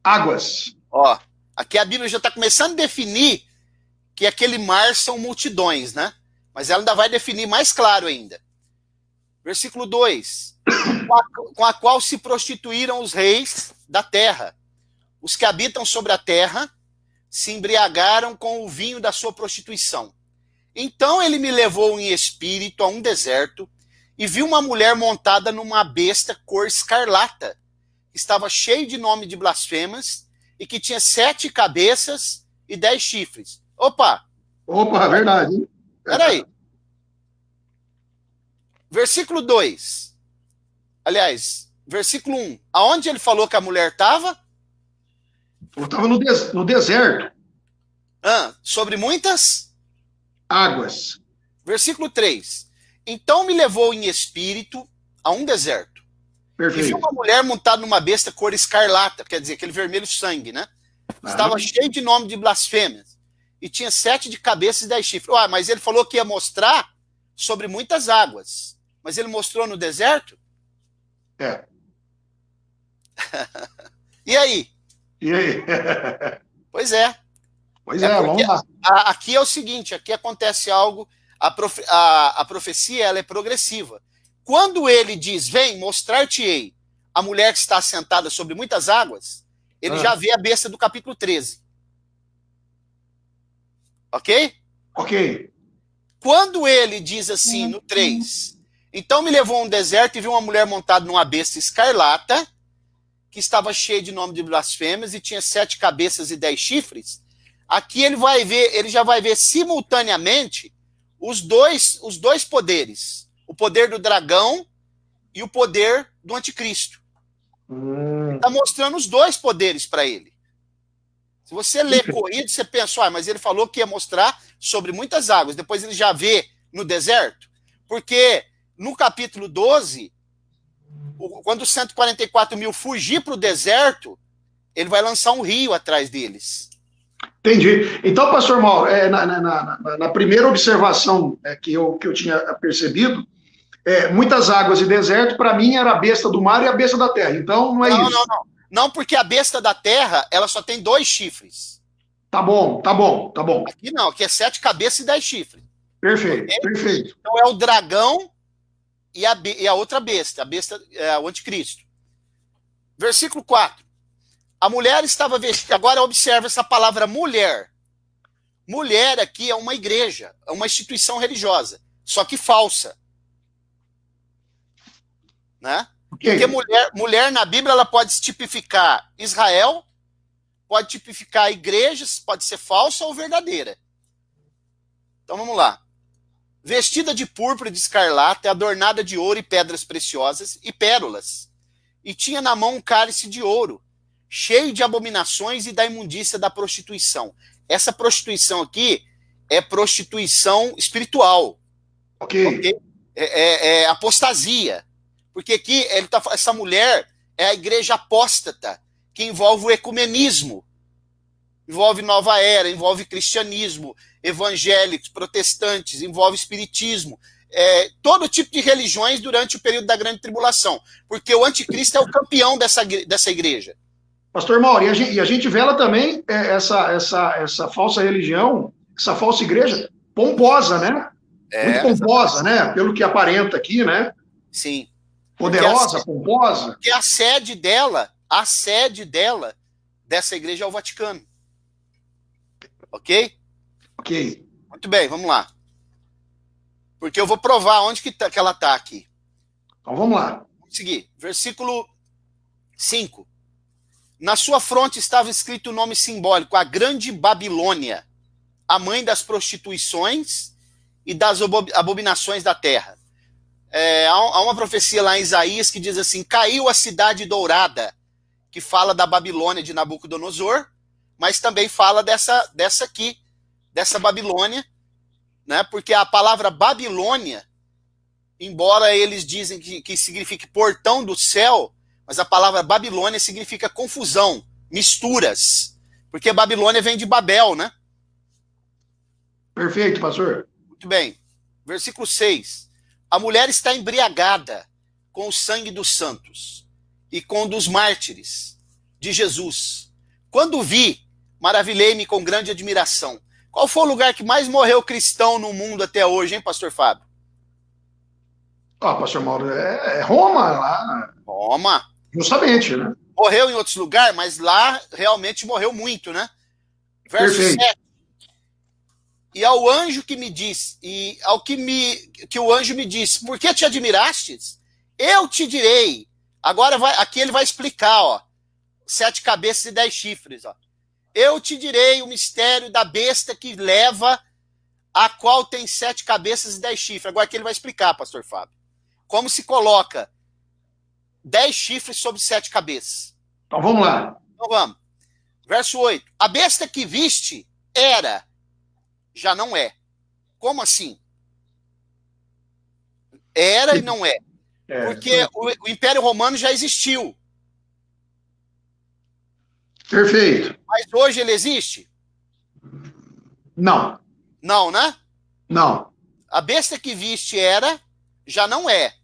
águas. Ó, aqui a Bíblia já está começando a definir que aquele mar são multidões, né? Mas ela ainda vai definir mais claro ainda. Versículo 2. Com a qual se prostituíram os reis da terra. Os que habitam sobre a terra se embriagaram com o vinho da sua prostituição. Então ele me levou em espírito a um deserto e vi uma mulher montada numa besta cor escarlata, que estava cheia de nome de blasfemas e que tinha 7 cabeças e 10 chifres. Opa, verdade. Hein? Peraí. Versículo 2. Aliás, versículo 1. Aonde ele falou que a mulher estava? Estava no deserto. Sobre muitas águas. Versículo 3. Então me levou em espírito a um deserto. Perfeito. E vi uma mulher montada numa besta cor escarlata, quer dizer, aquele vermelho sangue, né? Estava cheio de nome de blasfêmias. E tinha 7 de cabeças e 10 chifres. Mas ele falou que ia mostrar sobre muitas águas. Mas ele mostrou no deserto? É. E aí? Pois é. Vamos lá. Aqui é o seguinte, aqui acontece algo, a profecia ela é progressiva. Quando ele diz, vem, mostrar-te-ei a mulher que está sentada sobre muitas águas, ele já vê a besta do capítulo 13. Ok? Ok. Quando ele diz assim, no 3, então me levou a um deserto e vi uma mulher montada numa besta escarlata, que estava cheia de nome de blasfêmias e tinha 7 cabeças e 10 chifres. Aqui ele já vai ver simultaneamente os dois poderes. O poder do dragão e o poder do anticristo. Está mostrando os 2 poderes para ele. Se você lê corrido, você pensa, mas ele falou que ia mostrar sobre muitas águas. Depois ele já vê no deserto. Porque no capítulo 12, quando os 144 mil fugir para o deserto, ele vai lançar um rio atrás deles. Entendi. Então, pastor Mauro, na primeira observação que eu tinha percebido, muitas águas e deserto, para mim, era a besta do mar e a besta da terra. Então, não é isso. Não, porque a besta da terra, ela só tem 2 chifres. Tá bom. Aqui não, aqui é 7 cabeças e 10 chifres. Perfeito, perfeito. Então é o dragão e a outra besta, o anticristo. Versículo 4. A mulher estava vestida. Agora observa essa palavra mulher. Mulher aqui é uma igreja, é uma instituição religiosa, só que falsa. Né? Okay. Porque mulher na Bíblia ela pode tipificar Israel, pode tipificar igrejas, pode ser falsa ou verdadeira. Então vamos lá. Vestida de púrpura e de escarlata, adornada de ouro e pedras preciosas e pérolas. E tinha na mão um cálice de ouro, cheio de abominações e da imundícia da prostituição. Essa prostituição aqui é prostituição espiritual. Ok. É apostasia. Porque aqui essa mulher é a igreja apóstata, que envolve o ecumenismo, envolve nova era, envolve cristianismo, evangélicos, protestantes, envolve espiritismo, todo tipo de religiões durante o período da grande tribulação, porque o anticristo é o campeão dessa igreja. Pastor Mauro, e a gente vela também essa falsa religião, essa falsa igreja pomposa, né? Muito pomposa, né? Pelo que aparenta aqui, né? Sim. Poderosa, pomposa. Porque a sede dela, dessa igreja é o Vaticano. Ok? Ok. Muito bem, vamos lá. Porque eu vou provar onde que ela está aqui. Então vamos lá. Vamos seguir. Versículo 5. Na sua fronte estava escrito o nome simbólico, a Grande Babilônia, a mãe das prostituições e das abominações da terra. Há uma profecia lá em Isaías que diz assim: caiu a cidade dourada, que fala da Babilônia de Nabucodonosor, mas também fala dessa aqui, dessa Babilônia, né? Porque a palavra Babilônia, embora eles dizem que signifique portão do céu, mas a palavra Babilônia significa confusão, misturas, porque Babilônia vem de Babel, né? Perfeito, pastor. Muito bem. Versículo 6. A mulher está embriagada com o sangue dos santos e com o dos mártires de Jesus. Quando vi, maravilhei-me com grande admiração. Qual foi o lugar que mais morreu cristão no mundo até hoje, hein, pastor Fábio? Pastor Mauro, é Roma lá. Roma. Justamente, né? Morreu em outros lugares, mas lá realmente morreu muito, né? Verso Perfeito. 7. E ao anjo que me disse, que o anjo me disse, por que te admirastes? Eu te direi. Agora aqui ele vai explicar, ó, 7 cabeças e 10 chifres, ó. Eu te direi o mistério da besta que leva, a qual tem 7 cabeças e 10 chifres. Agora aqui ele vai explicar, pastor Fábio, como se coloca 10 chifres sobre 7 cabeças. Então vamos lá. Então vamos. Verso 8. A besta que viste era, já não é. Como assim? Era e não é. Porque o Império Romano já existiu. Perfeito. Mas hoje ele existe? Não. Não, né? Não. A besta que viste era, já não é.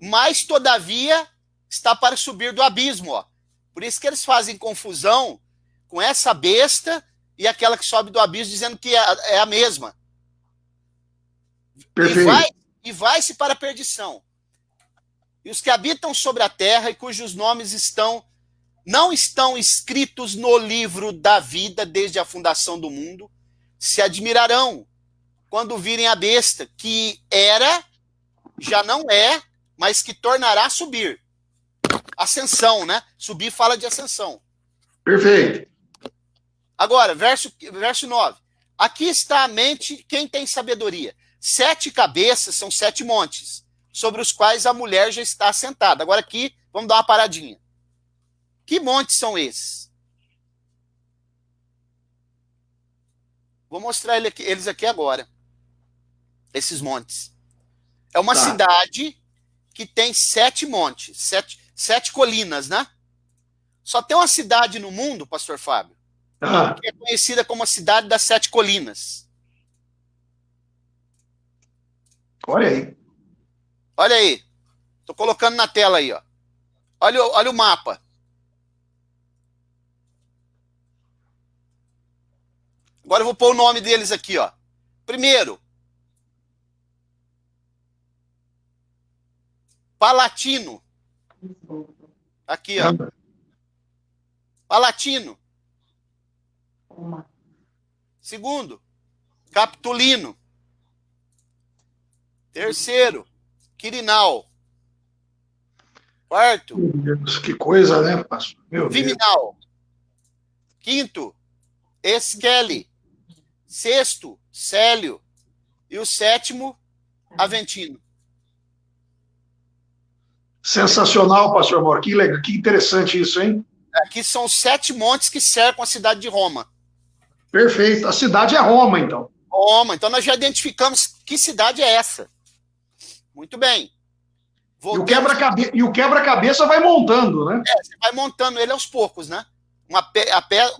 Mas, todavia, está para subir do abismo. Ó. Por isso que eles fazem confusão com essa besta e aquela que sobe do abismo, dizendo que é a mesma. Perfeito. E vai-se para a perdição. E os que habitam sobre a terra e cujos nomes não estão escritos no livro da vida desde a fundação do mundo, se admirarão quando virem a besta, que era, já não é, mas que tornará a subir. Ascensão, né? Subir fala de ascensão. Perfeito. Agora, verso 9. Aqui está a mente quem tem sabedoria. 7 cabeças são 7 montes, sobre os quais a mulher já está assentada. Agora aqui, vamos dar uma paradinha. Que montes são esses? Vou mostrar eles aqui agora. Esses montes. É uma cidade que tem 7 montes, 7 colinas, né? Só tem uma cidade no mundo, pastor Fábio, que é conhecida como a cidade das 7 colinas. Olha aí. Olha aí. Estou colocando na tela aí, ó. Olha o mapa. Agora eu vou pôr o nome deles aqui, ó. Primeiro, Palatino. Aqui, ó. Palatino. Segundo, Capitolino. Terceiro, Quirinal. Quarto, Meu Deus, que coisa, né, pastor? Meu Viminal. Quinto, Esquele. Sexto, Célio. E o sétimo, Aventino. Sensacional, pastor Mauro. Que legal, que interessante isso, hein? Aqui são os 7 montes que cercam a cidade de Roma. Perfeito. A cidade é Roma, então. Roma. Então nós já identificamos que cidade é essa. Muito bem. E o quebra-cabeça vai montando, né? Você vai montando ele aos poucos, né?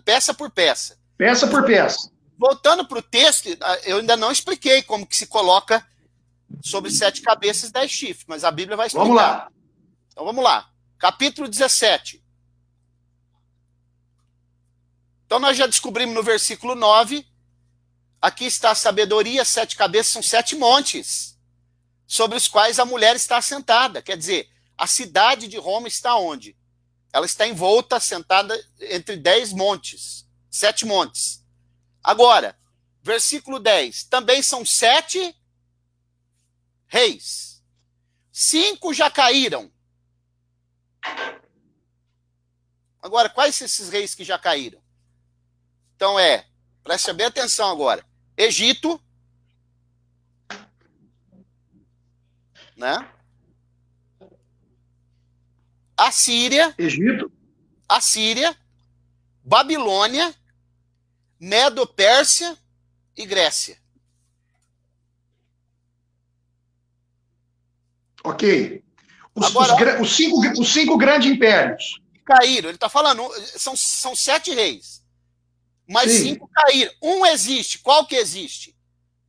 Peça por peça. Peça por peça. Voltando para o texto, eu ainda não expliquei como que se coloca sobre 7 cabeças e 10 chifres, mas a Bíblia vai explicar. Vamos lá. Então vamos lá. Capítulo 17. Então nós já descobrimos no versículo 9, aqui está a sabedoria, 7 cabeças são 7 montes, sobre os quais a mulher está assentada. Quer dizer, a cidade de Roma está onde? Ela está envolta, sentada entre 10 montes, 7 montes. Agora, versículo 10, também são 7 reis. 5 já caíram. Agora, quais são esses reis que já caíram? Então preste bem atenção agora. Egito, né? Egito, Assíria, Babilônia, Medo-Pérsia e Grécia. ok. Os cinco grandes impérios. Caíram, ele está falando, são 7 reis. Mas Sim. 5 caíram. Um existe. Qual que existe?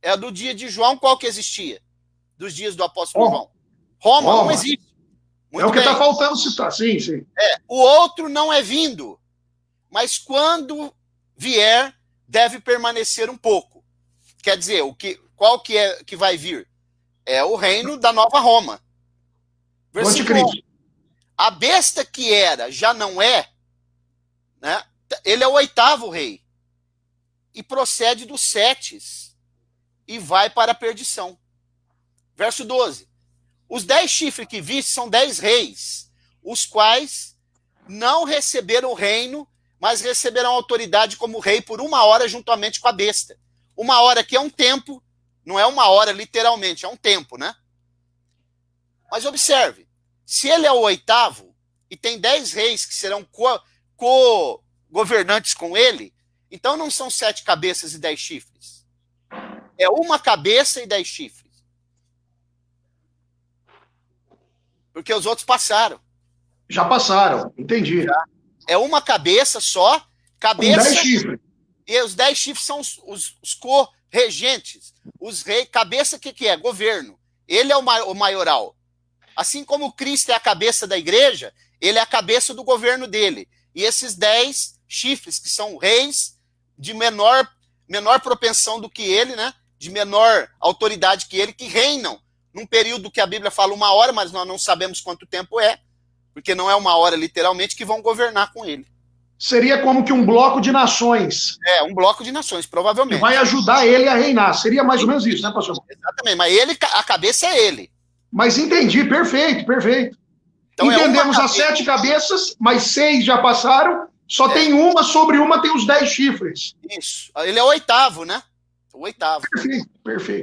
É do dia de João, qual que existia? Dos dias do apóstolo João. Roma não existe. Muito o que está faltando citar, sim, sim. O outro não é vindo, mas quando vier, deve permanecer um pouco. Quer dizer, qual que é que vai vir? É o reino da nova Roma. Versículo 1. A besta que era, já não é, né? Ele é o 8º rei. E procede dos 7 e vai para a perdição. Verso 12. Os 10 chifres que viste são 10 reis, os quais não receberam o reino, mas receberão autoridade como rei por 1 hora juntamente com a besta. 1 hora aqui é um tempo, não é 1 hora literalmente, é um tempo, né? Mas observe, se ele é o 8º e tem 10 reis que serão co-governantes com ele, então não são 7 cabeças e 10 chifres. É 1 cabeça e 10 chifres. Porque os outros passaram. Já passaram, entendi. É 1 cabeça só, cabeça. Com 10 chifres. E os 10 chifres são os co-regentes. Os reis, cabeça, o que é? Governo. Ele é o maioral. Assim como o Cristo é a cabeça da igreja, ele é a cabeça do governo dele. E esses 10 chifres, que são reis de menor propensão do que ele, né? De menor autoridade que ele, que reinam num período que a Bíblia fala 1 hora, mas nós não sabemos quanto tempo é, porque não é 1 hora literalmente, que vão governar com ele. Seria como que um bloco de nações. Um bloco de nações, provavelmente. Que vai ajudar ele a reinar. Seria mais ou menos isso, né, pastor? Exatamente, mas a cabeça é ele. Mas entendi, perfeito. Então entendemos as 7 cabeças, mas 6 já passaram, só tem uma, sobre uma tem os 10 chifres. Isso, ele é o 8º, né? O 8º.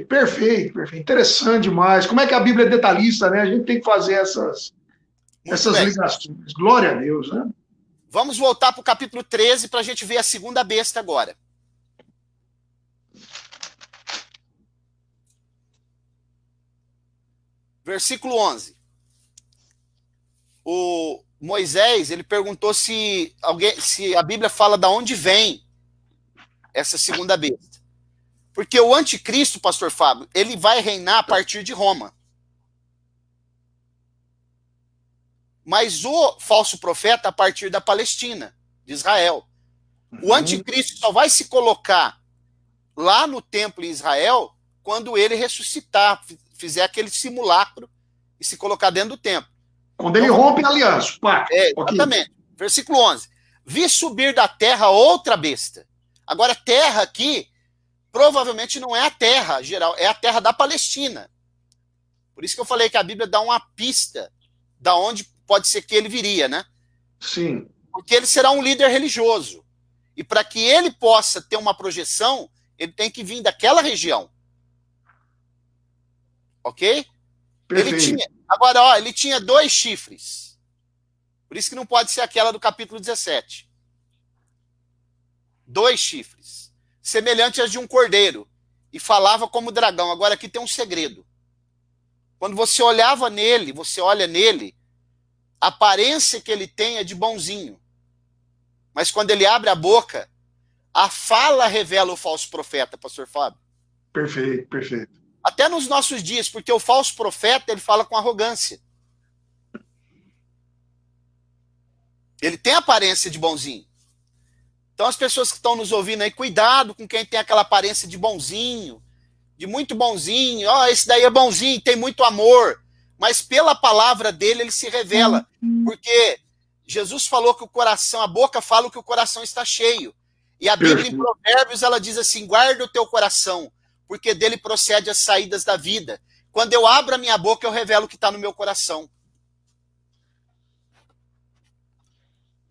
Perfeito. Interessante demais. Como é que a Bíblia é detalhista, né? A gente tem que fazer essas ligações. Glória a Deus, né? Vamos voltar para o capítulo 13 para a gente ver a segunda besta agora. Versículo 11. O Moisés, ele perguntou se a Bíblia fala de onde vem essa segunda besta. Porque o anticristo, pastor Fábio, ele vai reinar a partir de Roma. Mas o falso profeta a partir da Palestina, de Israel. O anticristo só vai se colocar lá no templo em Israel quando ele ressuscitar, fizer aquele simulacro e se colocar dentro do templo. Quando ele rompe a aliança. Exatamente. Versículo 11. Vi subir da terra outra besta. Agora, terra aqui, provavelmente não é a terra geral, é a terra da Palestina. Por isso que eu falei que a Bíblia dá uma pista da onde pode ser que ele viria, né? Sim. Porque ele será um líder religioso. E para que ele possa ter uma projeção, ele tem que vir daquela região. Ok? Perfeito. Ele tinha 2 chifres. Por isso que não pode ser aquela do capítulo 17. 2 chifres, semelhante às de um cordeiro, e falava como dragão. Agora aqui tem um segredo. Quando você olhava nele, você olha nele, a aparência que ele tem é de bonzinho. Mas quando ele abre a boca, a fala revela o falso profeta, pastor Fábio. Perfeito, perfeito. Até nos nossos dias, porque o falso profeta, ele fala com arrogância. Ele tem aparência de bonzinho. Então as pessoas que estão nos ouvindo aí, cuidado com quem tem aquela aparência de bonzinho, de muito bonzinho. Ó, esse daí é bonzinho, tem muito amor. Mas pela palavra dele, ele se revela. Porque Jesus falou que o coração, a boca fala o que o coração está cheio. E a Bíblia, em Provérbios, ela diz assim, guarda o teu coração, porque dele procede as saídas da vida. Quando eu abro a minha boca, eu revelo o que está no meu coração.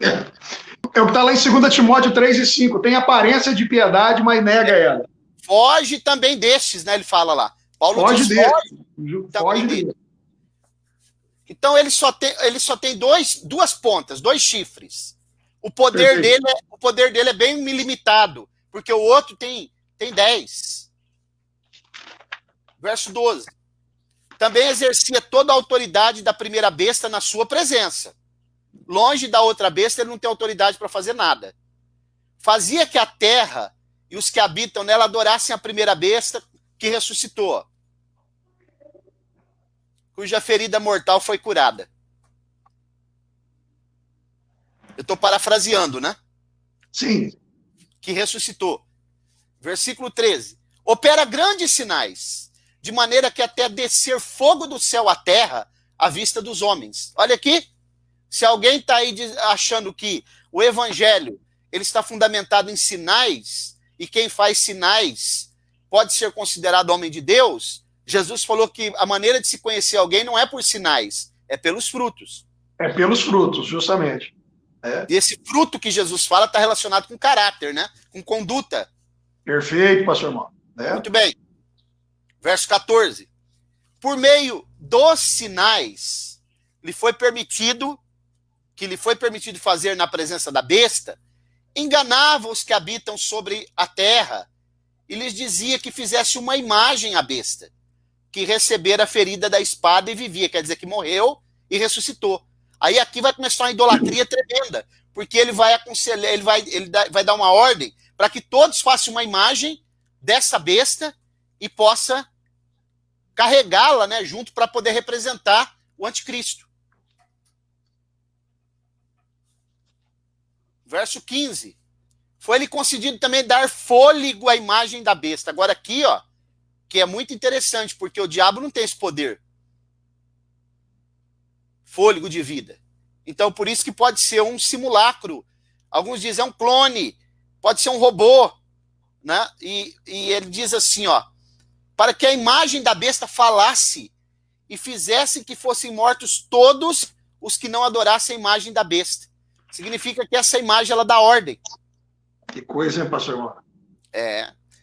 É o que está lá em 2 Timóteo 3:5. Tem aparência de piedade, mas nega ela. Foge também destes, né? Ele fala lá. Paulo Foge diz, foge dele. Então ele só tem duas pontas, 2 chifres. O poder dele é bem limitado, porque o outro tem 10. Verso 12. Também exercia toda a autoridade da primeira besta na sua presença. Longe da outra besta, ele não tem autoridade para fazer nada. Fazia que a terra e os que habitam nela adorassem a primeira besta que ressuscitou, cuja ferida mortal foi curada. Eu estou parafraseando, né? Sim. Que ressuscitou. Versículo 13. Opera grandes sinais, de maneira que até descer fogo do céu à terra à vista dos homens. Olha aqui. Se alguém está aí achando que o evangelho ele está fundamentado em sinais, e quem faz sinais pode ser considerado homem de Deus, Jesus falou que a maneira de se conhecer alguém não é por sinais, é pelos frutos. É pelos frutos, justamente. E esse fruto que Jesus fala está relacionado com caráter, né? Com conduta. Perfeito, pastor Mauro. Muito bem. Verso 14. Por meio dos sinais, lhe foi permitido fazer na presença da besta, enganava os que habitam sobre a terra e lhes dizia que fizesse uma imagem à besta, que recebera a ferida da espada e vivia, quer dizer que morreu e ressuscitou. Aí aqui vai começar uma idolatria tremenda, porque ele vai aconselhar, ele vai dar uma ordem para que todos façam uma imagem dessa besta e possa carregá-la, né, junto para poder representar o anticristo. Verso 15. Foi-lhe concedido também dar fôlego à imagem da besta. Agora aqui, ó, que é muito interessante, porque o diabo não tem esse poder. Fôlego de vida. Então, por isso que pode ser um simulacro. Alguns dizem, é um clone. Pode ser um robô. Né? E ele diz assim, ó, para que a imagem da besta falasse e fizesse que fossem mortos todos os que não adorassem a imagem da besta. Significa que essa imagem, ela dá ordem. Que coisa, hein, pastor Mauro?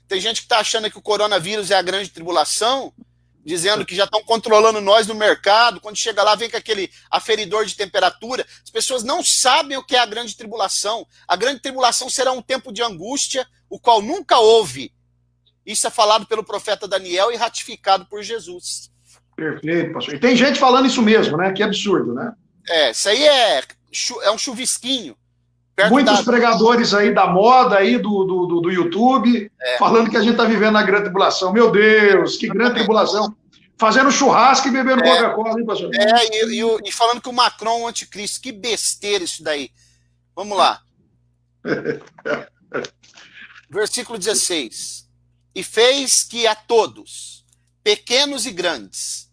Tem gente que está achando que o coronavírus é a grande tribulação, dizendo que já estão controlando nós no mercado. Quando chega lá, vem com aquele aferidor de temperatura. As pessoas não sabem o que é a grande tribulação. A grande tribulação será um tempo de angústia, o qual nunca houve. Isso é falado pelo profeta Daniel e ratificado por Jesus. Perfeito, pastor. E tem gente falando isso mesmo, né? Que absurdo, né? Isso aí é um chuvisquinho. Muitos pregadores aí da moda, aí do YouTube, falando que a gente está vivendo a grande tribulação. Meu Deus, que grande tribulação. Fazendo churrasco e bebendo Coca-Cola, hein, pastor? E falando que o Macron é um anticristo. Que besteira isso daí. Vamos lá. Versículo 16. E fez que a todos, pequenos e grandes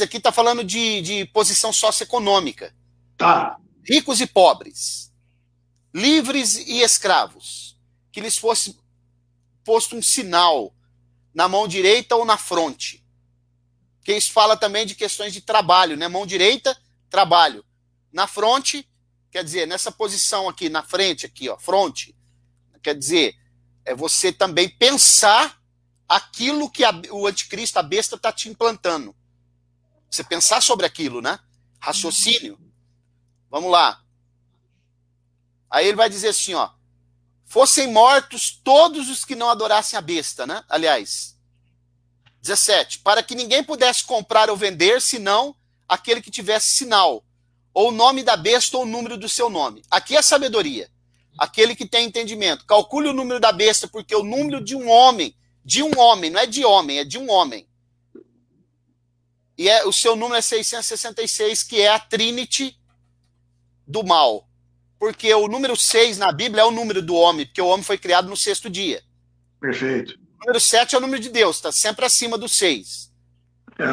aqui está falando de posição socioeconômica. Tá. Ricos e pobres, livres e escravos, que lhes fosse posto um sinal na mão direita ou na fronte. Que isso fala também de questões de trabalho, né? Mão direita, trabalho. Na fronte, quer dizer, nessa posição aqui, na frente, aqui, ó, fronte, quer dizer, é você também pensar aquilo que o anticristo, a besta, está te implantando. Você pensar sobre aquilo, né? Raciocínio. Vamos lá. Aí ele vai dizer assim, ó. Fossem mortos todos os que não adorassem a besta, né? Aliás, 17. Para que ninguém pudesse comprar ou vender, senão aquele que tivesse sinal, ou o nome da besta ou o número do seu nome. Aqui é sabedoria. Aquele que tem entendimento. Calcule o número da besta, porque o número de um homem, não é de homem, é de um homem. E o seu número é 666, que é a Trinity do mal. Porque o número 6 na Bíblia é o número do homem, porque o homem foi criado no 6º dia. Perfeito. O número 7 é o número de Deus, está sempre acima do 6.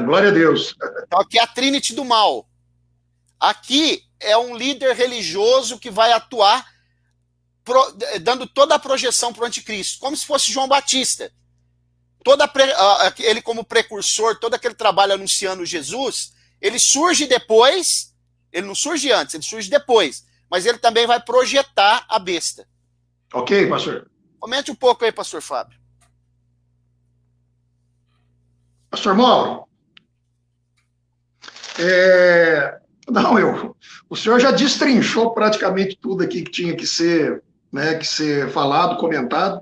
Glória a Deus. Então aqui é a Trinity do mal. Aqui é um líder religioso que vai atuar dando toda a projeção para o anticristo, como se fosse João Batista. Ele como precursor, todo aquele trabalho anunciando Jesus, ele surge depois, ele não surge antes, ele surge depois, mas ele também vai projetar a besta. Ok, pastor. Comente um pouco aí, pastor Fábio. Pastor Mauro, o senhor já destrinchou praticamente tudo aqui que tinha que ser, né, que ser falado, comentado.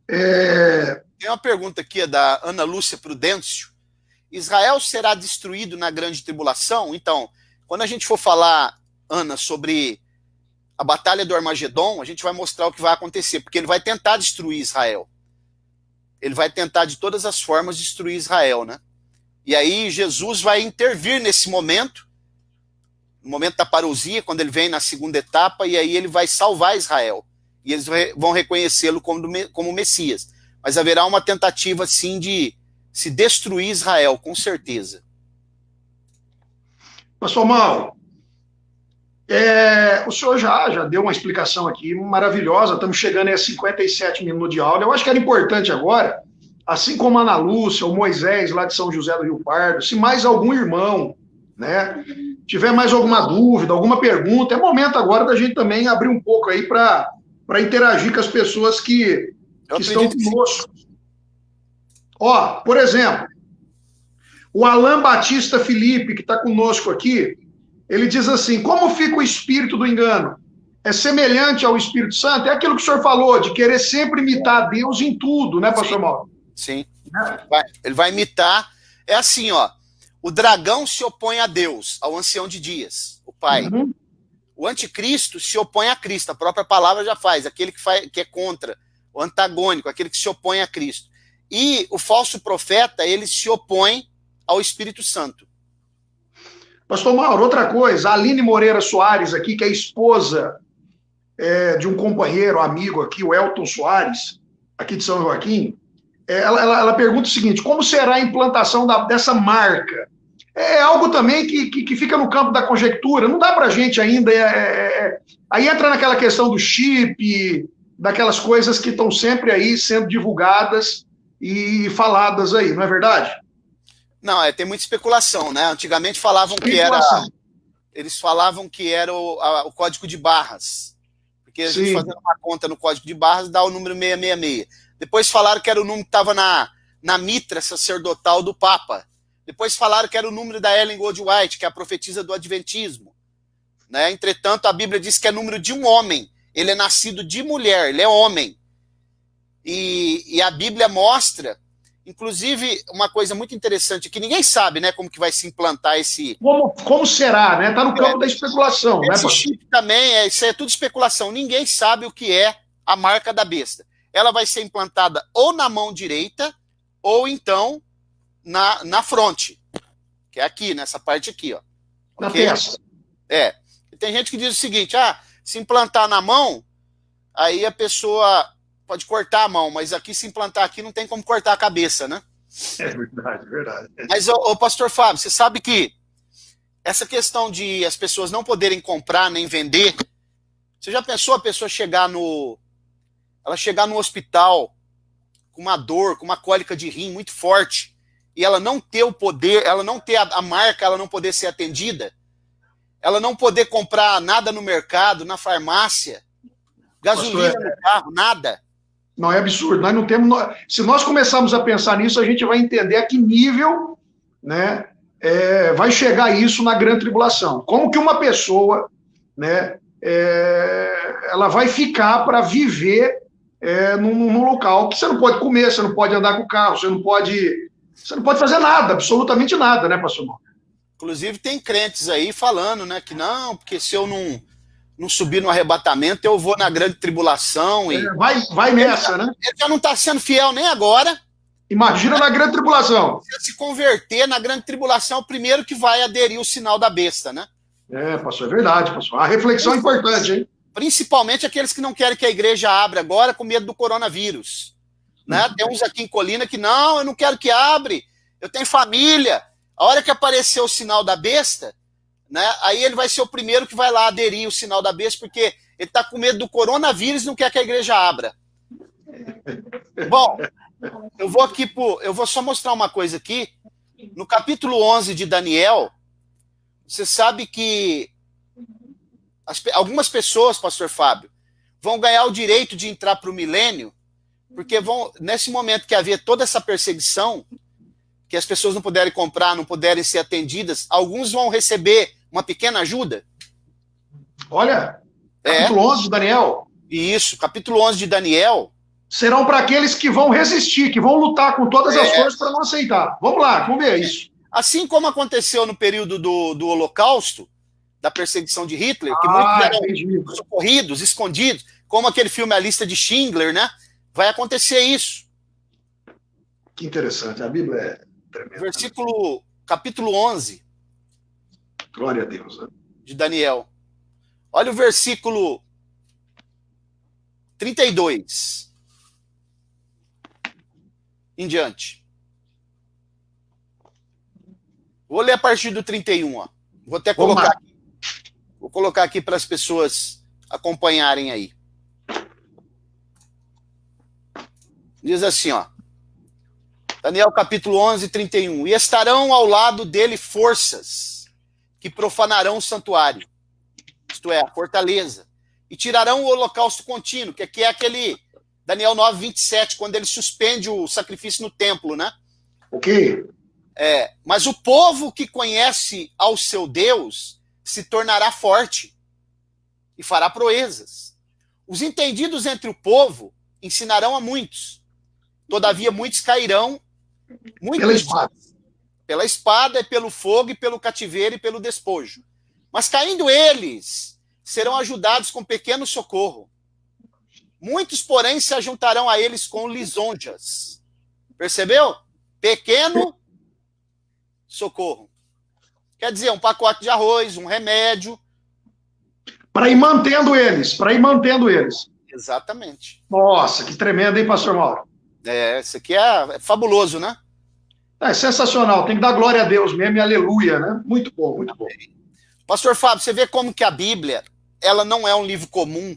Tem uma pergunta aqui, é da Ana Lúcia Prudêncio. Israel será destruído na grande tribulação? Então, quando a gente for falar, Ana, sobre a batalha do Armagedon, a gente vai mostrar o que vai acontecer, porque ele vai tentar destruir Israel. Ele vai tentar de todas as formas destruir Israel, né? E aí Jesus vai intervir nesse momento, no momento da parousia, quando ele vem na segunda etapa, e aí ele vai salvar Israel. E eles vão reconhecê-lo como Messias. Mas haverá uma tentativa, sim, de se destruir Israel, com certeza. Pastor Mauro, o senhor já deu uma explicação aqui maravilhosa, estamos chegando a 57 minutos de aula. Eu acho que era importante agora, assim como a Ana Lúcia, o Moisés, lá de São José do Rio Pardo, se mais algum irmão, né, tiver mais alguma dúvida, alguma pergunta, é momento agora da gente também abrir um pouco aí para interagir com as pessoas que estão conosco. Ó, por exemplo, o Alan Batista Felipe, que está conosco aqui, ele diz assim: como fica o espírito do engano? É semelhante ao Espírito Santo? É aquilo que o senhor falou, de querer sempre imitar Deus em tudo, né, pastor Mauro? Sim. Ele vai imitar. É assim, ó. O dragão se opõe a Deus, ao ancião de dias, o Pai. Uhum. O anticristo se opõe a Cristo. A própria palavra já faz. Aquele que é contra, o antagônico, aquele que se opõe a Cristo. E o falso profeta, ele se opõe ao Espírito Santo. Pastor Mauro, outra coisa, a Aline Moreira Soares aqui, que é esposa de um companheiro, amigo aqui, o Elton Soares, aqui de São Joaquim, ela pergunta o seguinte: como será a implantação dessa marca? É algo também que fica no campo da conjectura, não dá para a gente ainda. Aí entra naquela questão do chip, daquelas coisas que estão sempre aí sendo divulgadas e faladas aí, não é verdade? Não, tem muita especulação, né? Antigamente falavam que eles falavam que era o código de barras, porque a gente fazendo uma conta no código de barras dá o número 666. Depois falaram que era o número que estava na mitra sacerdotal do Papa. Depois falaram que era o número da Ellen Goldwhite, que é a profetisa do Adventismo. Né? Entretanto, a Bíblia diz que é número de um homem. Ele é nascido de mulher, ele é homem. E a Bíblia mostra, inclusive, uma coisa muito interessante, que ninguém sabe, né, como que vai se implantar esse... Como será, né? Está no campo da especulação. Esse chip também, isso é tudo especulação. Ninguém sabe o que é a marca da besta. Ela vai ser implantada ou na mão direita, ou então na fronte, que é aqui, nessa parte aqui, ó. Na testa. Tem gente que diz o seguinte: se implantar na mão, aí a pessoa pode cortar a mão, mas aqui, se implantar aqui, não tem como cortar a cabeça, né? É verdade, verdade. Mas, ô pastor Fábio, você sabe que essa questão de as pessoas não poderem comprar nem vender, você já pensou a pessoa chegar no hospital com uma dor, com uma cólica de rim muito forte, e ela não ter o poder, ela não ter a marca, ela não poder ser atendida, ela não poder comprar nada no mercado, na farmácia, gasolina no carro, nada. Não, é absurdo. Nós não temos. Se nós começarmos a pensar nisso, a gente vai entender a que nível, né, vai chegar isso na grande tribulação. Como que uma pessoa, né, ela vai ficar para viver num local que você não pode comer, você não pode andar com o carro, você não pode fazer nada, absolutamente nada, né, pastor Mauro? Inclusive tem crentes aí falando, né, que não, porque se eu não subir no arrebatamento, eu vou na grande tribulação. E vai nessa, né? Ele já não está sendo fiel nem agora. Imagina na grande tribulação. Se converter na grande tribulação, é o primeiro que vai aderir o sinal da besta, né? Pastor, é verdade, pastor. A reflexão é importante, hein? Principalmente aqueles que não querem que a igreja abra agora com medo do coronavírus. Né? Tem uns aqui em Colina que não, eu não quero que abre, eu tenho família. A hora que aparecer o sinal da besta, né, aí ele vai ser o primeiro que vai lá aderir o sinal da besta, porque ele está com medo do coronavírus e não quer que a igreja abra. Bom, eu vou só mostrar uma coisa aqui. No capítulo 11 de Daniel, você sabe que algumas pessoas, pastor Fábio, vão ganhar o direito de entrar para o milênio, porque nesse momento que havia toda essa perseguição, que as pessoas não puderem comprar, não puderem ser atendidas, alguns vão receber uma pequena ajuda. Olha, capítulo 11 de Daniel. Isso, capítulo 11 de Daniel. Serão para aqueles que vão resistir, que vão lutar com todas as forças para não aceitar. Vamos lá, vamos ver isso. Assim como aconteceu no período do Holocausto, da perseguição de Hitler, que muitos eram socorridos, escondidos, como aquele filme A Lista de Schindler, né? Vai acontecer isso. Que interessante, a Bíblia é tremenda. Capítulo 11. Glória a Deus. Né? De Daniel. Olha o versículo 32. Em diante. Vou ler a partir do 31. Ó. Vou até colocar aqui. Vou colocar aqui para as pessoas acompanharem aí. Diz assim, ó. Daniel capítulo 11, 31. E estarão ao lado dele forças que profanarão o santuário, isto é, a fortaleza, e tirarão o holocausto contínuo, que aqui é aquele Daniel 9, 27, quando ele suspende o sacrifício no templo, né? Ok. Mas o povo que conhece ao seu Deus se tornará forte e fará proezas. Os entendidos entre o povo ensinarão a muitos. Todavia, muitos cairão. Pela espada, e pelo fogo, e pelo cativeiro, e pelo despojo. Mas caindo eles, serão ajudados com pequeno socorro. Muitos, porém, se ajuntarão a eles com lisonjas. Percebeu? Pequeno socorro. Quer dizer, um pacote de arroz, um remédio. Para ir mantendo eles, Exatamente. Nossa, que tremendo, hein, pastor Mauro? Isso aqui é fabuloso, né? É sensacional, tem que dar glória a Deus mesmo e aleluia, né? Muito bom, muito bom. Pastor Fábio, você vê como que a Bíblia, ela não é um livro comum.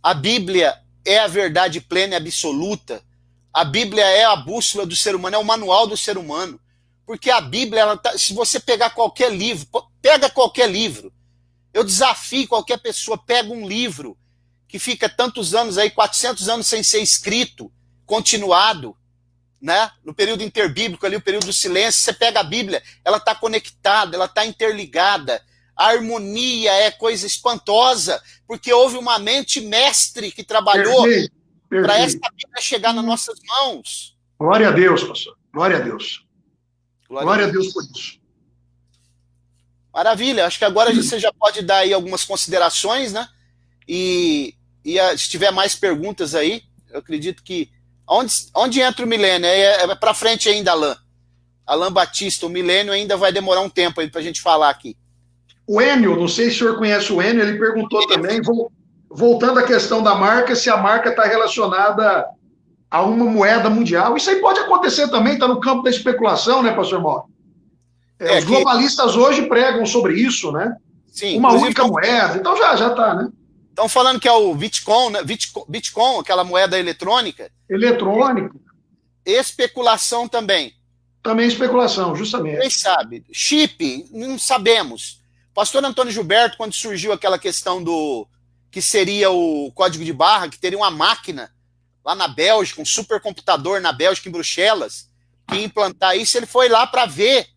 A Bíblia é a verdade plena e absoluta. A Bíblia é a bússola do ser humano, é o manual do ser humano. Porque a Bíblia, se você pegar qualquer livro, pega qualquer livro. Eu desafio qualquer pessoa, pega um livro que fica tantos anos aí, 400 anos sem ser escrito, continuado, né? No período interbíblico ali, o período do silêncio, você pega a Bíblia, ela está conectada, ela está interligada. A harmonia é coisa espantosa, porque houve uma mente mestre que trabalhou para essa Bíblia chegar nas nossas mãos. Glória a Deus, pastor. Glória a Deus. Glória a Deus por isso. Maravilha. Acho que agora você já pode dar aí algumas considerações, né? E se tiver mais perguntas aí, eu acredito que... Onde entra o milênio? É para frente ainda, Alain Batista. O milênio ainda vai demorar um tempo aí para a gente falar aqui. O Enio, não sei se o senhor conhece o Enio, ele perguntou também, voltando à questão da marca, se a marca está relacionada a uma moeda mundial. Isso aí pode acontecer também, está no campo da especulação, né, pastor Mauro? Os globalistas hoje pregam sobre isso, né? Sim, uma única moeda, então já está, né? Estão falando que é o Bitcoin, né? Bitcoin, aquela moeda eletrônica. Eletrônica. Especulação também. Também especulação, justamente. Quem sabe? Chip, não sabemos. Pastor Antônio Gilberto, quando surgiu aquela questão que seria o código de barra, que teria uma máquina lá na Bélgica, um supercomputador na Bélgica, em Bruxelas, que ia implantar isso, ele foi lá para ver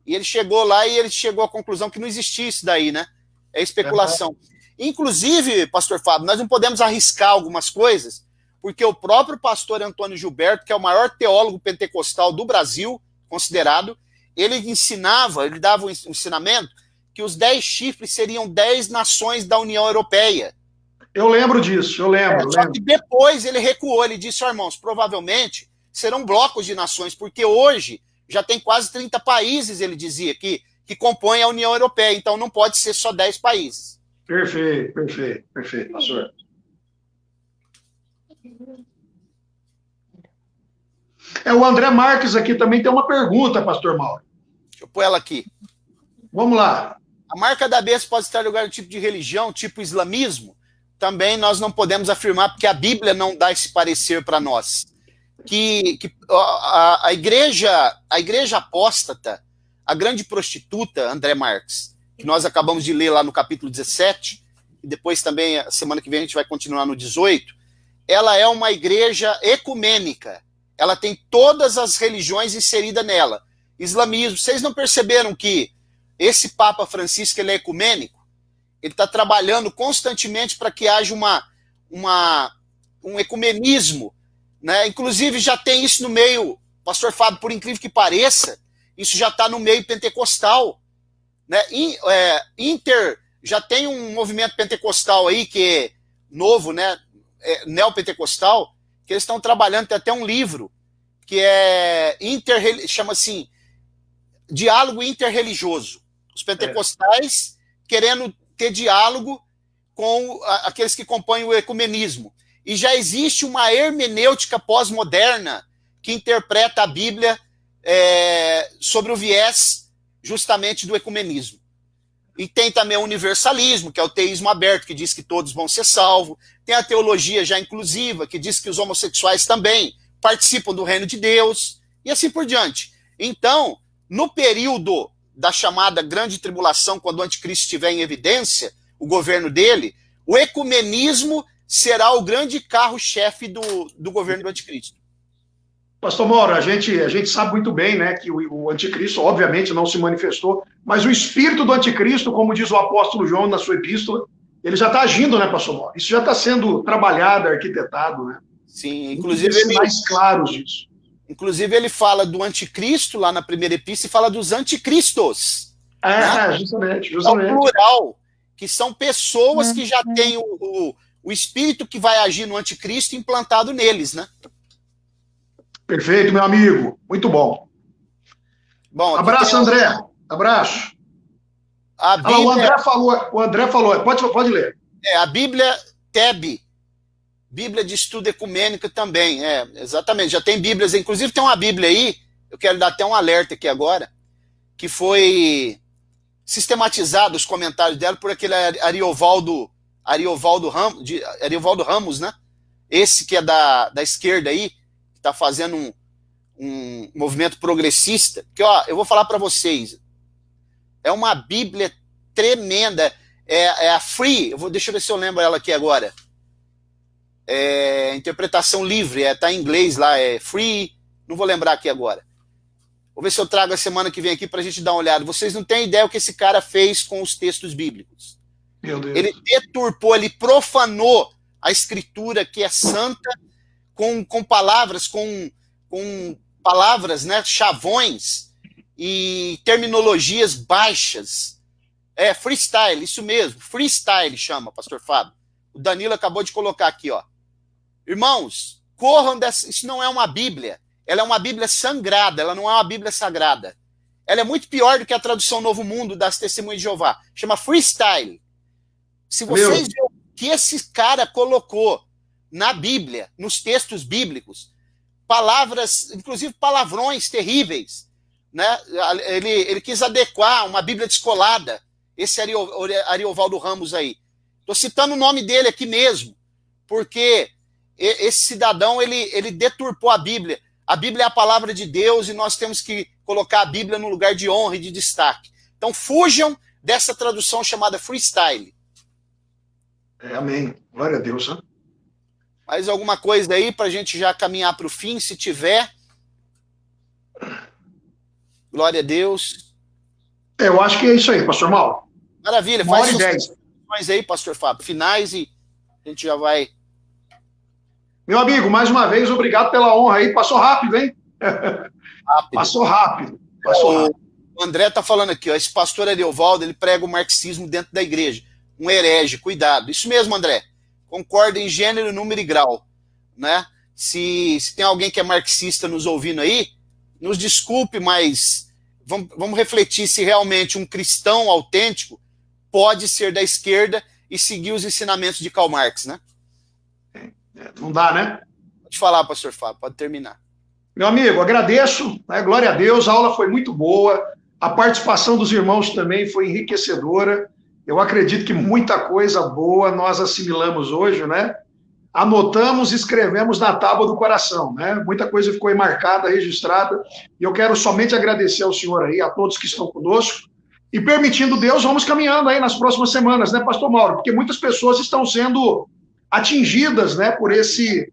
E ele chegou lá e ele chegou à conclusão que não existia isso daí, né? É especulação. Inclusive, pastor Fábio, nós não podemos arriscar algumas coisas, porque o próprio pastor Antônio Gilberto, que é o maior teólogo pentecostal do Brasil, considerado, ele ensinava, ele dava um ensinamento que os 10 chifres seriam 10 nações da União Europeia. Eu lembro disso, eu lembro. Só que depois ele recuou, ele disse, irmãos, provavelmente serão blocos de nações, porque hoje já tem quase 30 países, ele dizia, que compõem a União Europeia, então não pode ser só 10 países. Perfeito, pastor. O André Marques aqui também tem uma pergunta, pastor Mauro. Deixa eu pôr ela aqui. Vamos lá. A marca da besta pode estar em lugar do tipo de religião, tipo islamismo? Também nós não podemos afirmar, porque a Bíblia não dá esse parecer para nós. Que a igreja apóstata, a grande prostituta, André Marques, que nós acabamos de ler lá no capítulo 17, e depois também, a semana que vem, a gente vai continuar no 18, ela é uma igreja ecumênica. Ela tem todas as religiões inseridas nela. Islamismo, vocês não perceberam que esse Papa Francisco, ele é ecumênico? Ele está trabalhando constantemente para que haja um ecumenismo, né? Inclusive já tem isso no meio, pastor Fábio, por incrível que pareça, isso já está no meio pentecostal, né? Já tem um movimento pentecostal aí que é novo, né? Neopentecostal, que eles estão trabalhando, tem até um livro que chama assim Diálogo Interreligioso. Os pentecostais querendo ter diálogo com aqueles que compõem o ecumenismo. E já existe uma hermenêutica pós-moderna que interpreta a Bíblia sobre o viés justamente do ecumenismo. E tem também o universalismo, que é o teísmo aberto, que diz que todos vão ser salvos. Tem a teologia já inclusiva, que diz que os homossexuais também participam do reino de Deus, e assim por diante. Então, no período da chamada grande tribulação, quando o anticristo estiver em evidência, o governo dele, o ecumenismo será o grande carro-chefe do governo do anticristo. Pastor Mauro, a gente sabe muito bem, né, que o anticristo, obviamente, não se manifestou, mas o espírito do anticristo, como diz o apóstolo João na sua epístola, ele já está agindo, né, pastor Mauro? Isso já está sendo trabalhado, arquitetado, né? Sim, inclusive sinais claros disso. Inclusive ele fala do anticristo lá na primeira epístola e fala dos anticristos. Né? Justamente. É um plural, que são pessoas que já têm o espírito que vai agir no anticristo implantado neles, né? Perfeito, meu amigo. Muito bom. Abraço, André. Abraço. A Bíblia... o André falou. Pode ler. A Bíblia TEB, Bíblia de Estudo Ecumênico também. Exatamente. Já tem Bíblias, inclusive tem uma Bíblia aí, eu quero dar até um alerta aqui agora, que foi sistematizado os comentários dela por aquele Ariovaldo Ramos, né? Esse que é da esquerda aí, está fazendo um movimento progressista, que, eu vou falar para vocês, é uma Bíblia tremenda, é a Free, deixa eu ver se eu lembro ela aqui agora, interpretação livre, tá em inglês lá, Free, não vou lembrar aqui agora. Vou ver se eu trago a semana que vem aqui para a gente dar uma olhada. Vocês não têm ideia o que esse cara fez com os textos bíblicos. Meu Deus. Ele deturpou, ele profanou a escritura que é santa, com palavras, com palavras, né, chavões e terminologias baixas. Freestyle, isso mesmo, freestyle chama, pastor Fábio. O Danilo acabou de colocar aqui, ó. Irmãos, corram dessa, isso não é uma Bíblia, ela é uma Bíblia sangrada, ela não é uma Bíblia sagrada. Ela é muito pior do que a tradução Novo Mundo das Testemunhas de Jeová, chama freestyle. Se vocês verem o que esse cara colocou na Bíblia, nos textos bíblicos, palavras, inclusive palavrões terríveis, né? Ele quis adequar uma Bíblia descolada, esse Ariovaldo Ramos aí. Estou citando o nome dele aqui mesmo, porque esse cidadão, ele deturpou a Bíblia. A Bíblia é a palavra de Deus e nós temos que colocar a Bíblia no lugar de honra e de destaque. Então fujam dessa tradução chamada freestyle. Amém. Glória a Deus, né? Mais alguma coisa aí para a gente já caminhar para o fim, se tiver? Glória a Deus. Eu acho que é isso aí, pastor Mauro. Maravilha, Uma faz hora e suas 10. considerações aí, pastor Fábio, finais, e a gente já vai... Meu amigo, mais uma vez, obrigado pela honra aí. Passou rápido, hein? Rápido. Passou rápido. Passou rápido. O André está falando aqui, ó, esse pastor Ariovaldo, ele prega o marxismo dentro da igreja. Um herege, cuidado. Isso mesmo, André. Concorda em gênero, número e grau. Né? Se tem alguém que é marxista nos ouvindo aí, nos desculpe, mas vamos refletir se realmente um cristão autêntico pode ser da esquerda e seguir os ensinamentos de Karl Marx, né? Não dá, né? Pode falar, pastor Fábio, pode terminar. Meu amigo, agradeço, né? Glória a Deus, a aula foi muito boa, a participação dos irmãos também foi enriquecedora. Eu acredito que muita coisa boa nós assimilamos hoje, né? Anotamos e escrevemos na tábua do coração, né? Muita coisa ficou aí marcada, registrada, e eu quero somente agradecer ao senhor aí, a todos que estão conosco, e permitindo Deus, vamos caminhando aí nas próximas semanas, né, pastor Mauro? Porque muitas pessoas estão sendo atingidas, né, por esse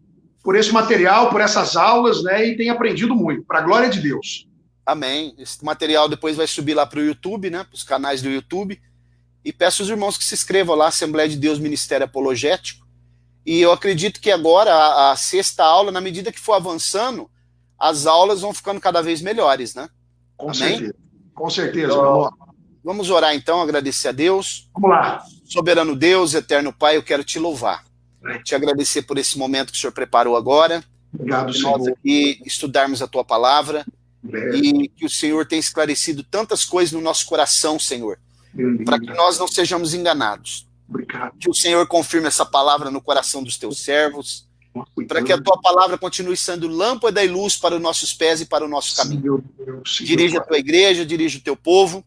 material, por essas aulas, né, e têm aprendido muito, para a glória de Deus. Amém. Esse material depois vai subir lá para o YouTube, né, para os canais do YouTube, e peço aos irmãos que se inscrevam lá, Assembleia de Deus Ministério Apologético, e eu acredito que agora, a sexta aula, na medida que for avançando, as aulas vão ficando cada vez melhores, né? Com Amém? certeza. Com certeza, meu irmão. Vamos orar então, agradecer a Deus. Vamos lá. Soberano Deus, eterno Pai, eu quero te louvar. Te agradecer por esse momento que o Senhor preparou agora. Obrigado, de nós Senhor. aqui estudarmos a tua palavra e que o Senhor tenha esclarecido tantas coisas no nosso coração, Senhor, para que nós não sejamos enganados. Obrigado. Que o Senhor confirme essa palavra no coração dos teus servos, para que a tua palavra continue sendo lâmpada e luz para os nossos pés e para o nosso caminho. Dirige a tua igreja, dirige o teu povo,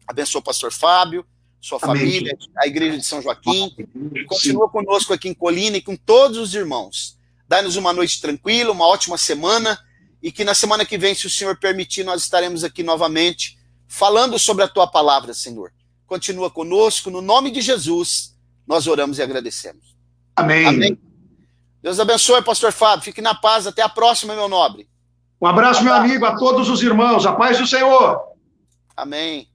abençoa o pastor Fábio, sua família, a igreja de São Joaquim, continua conosco aqui em Colina e com todos os irmãos. Dá-nos uma noite tranquila, uma ótima semana, e que na semana que vem, se o Senhor permitir, nós estaremos aqui novamente falando sobre a tua palavra, Senhor. Continua conosco, no nome de Jesus, nós oramos e agradecemos. Amém. Amém. Deus abençoe, pastor Fábio. Fique na paz. Até a próxima, meu nobre. Um abraço, meu amigo, a todos os irmãos. A paz do Senhor. Amém.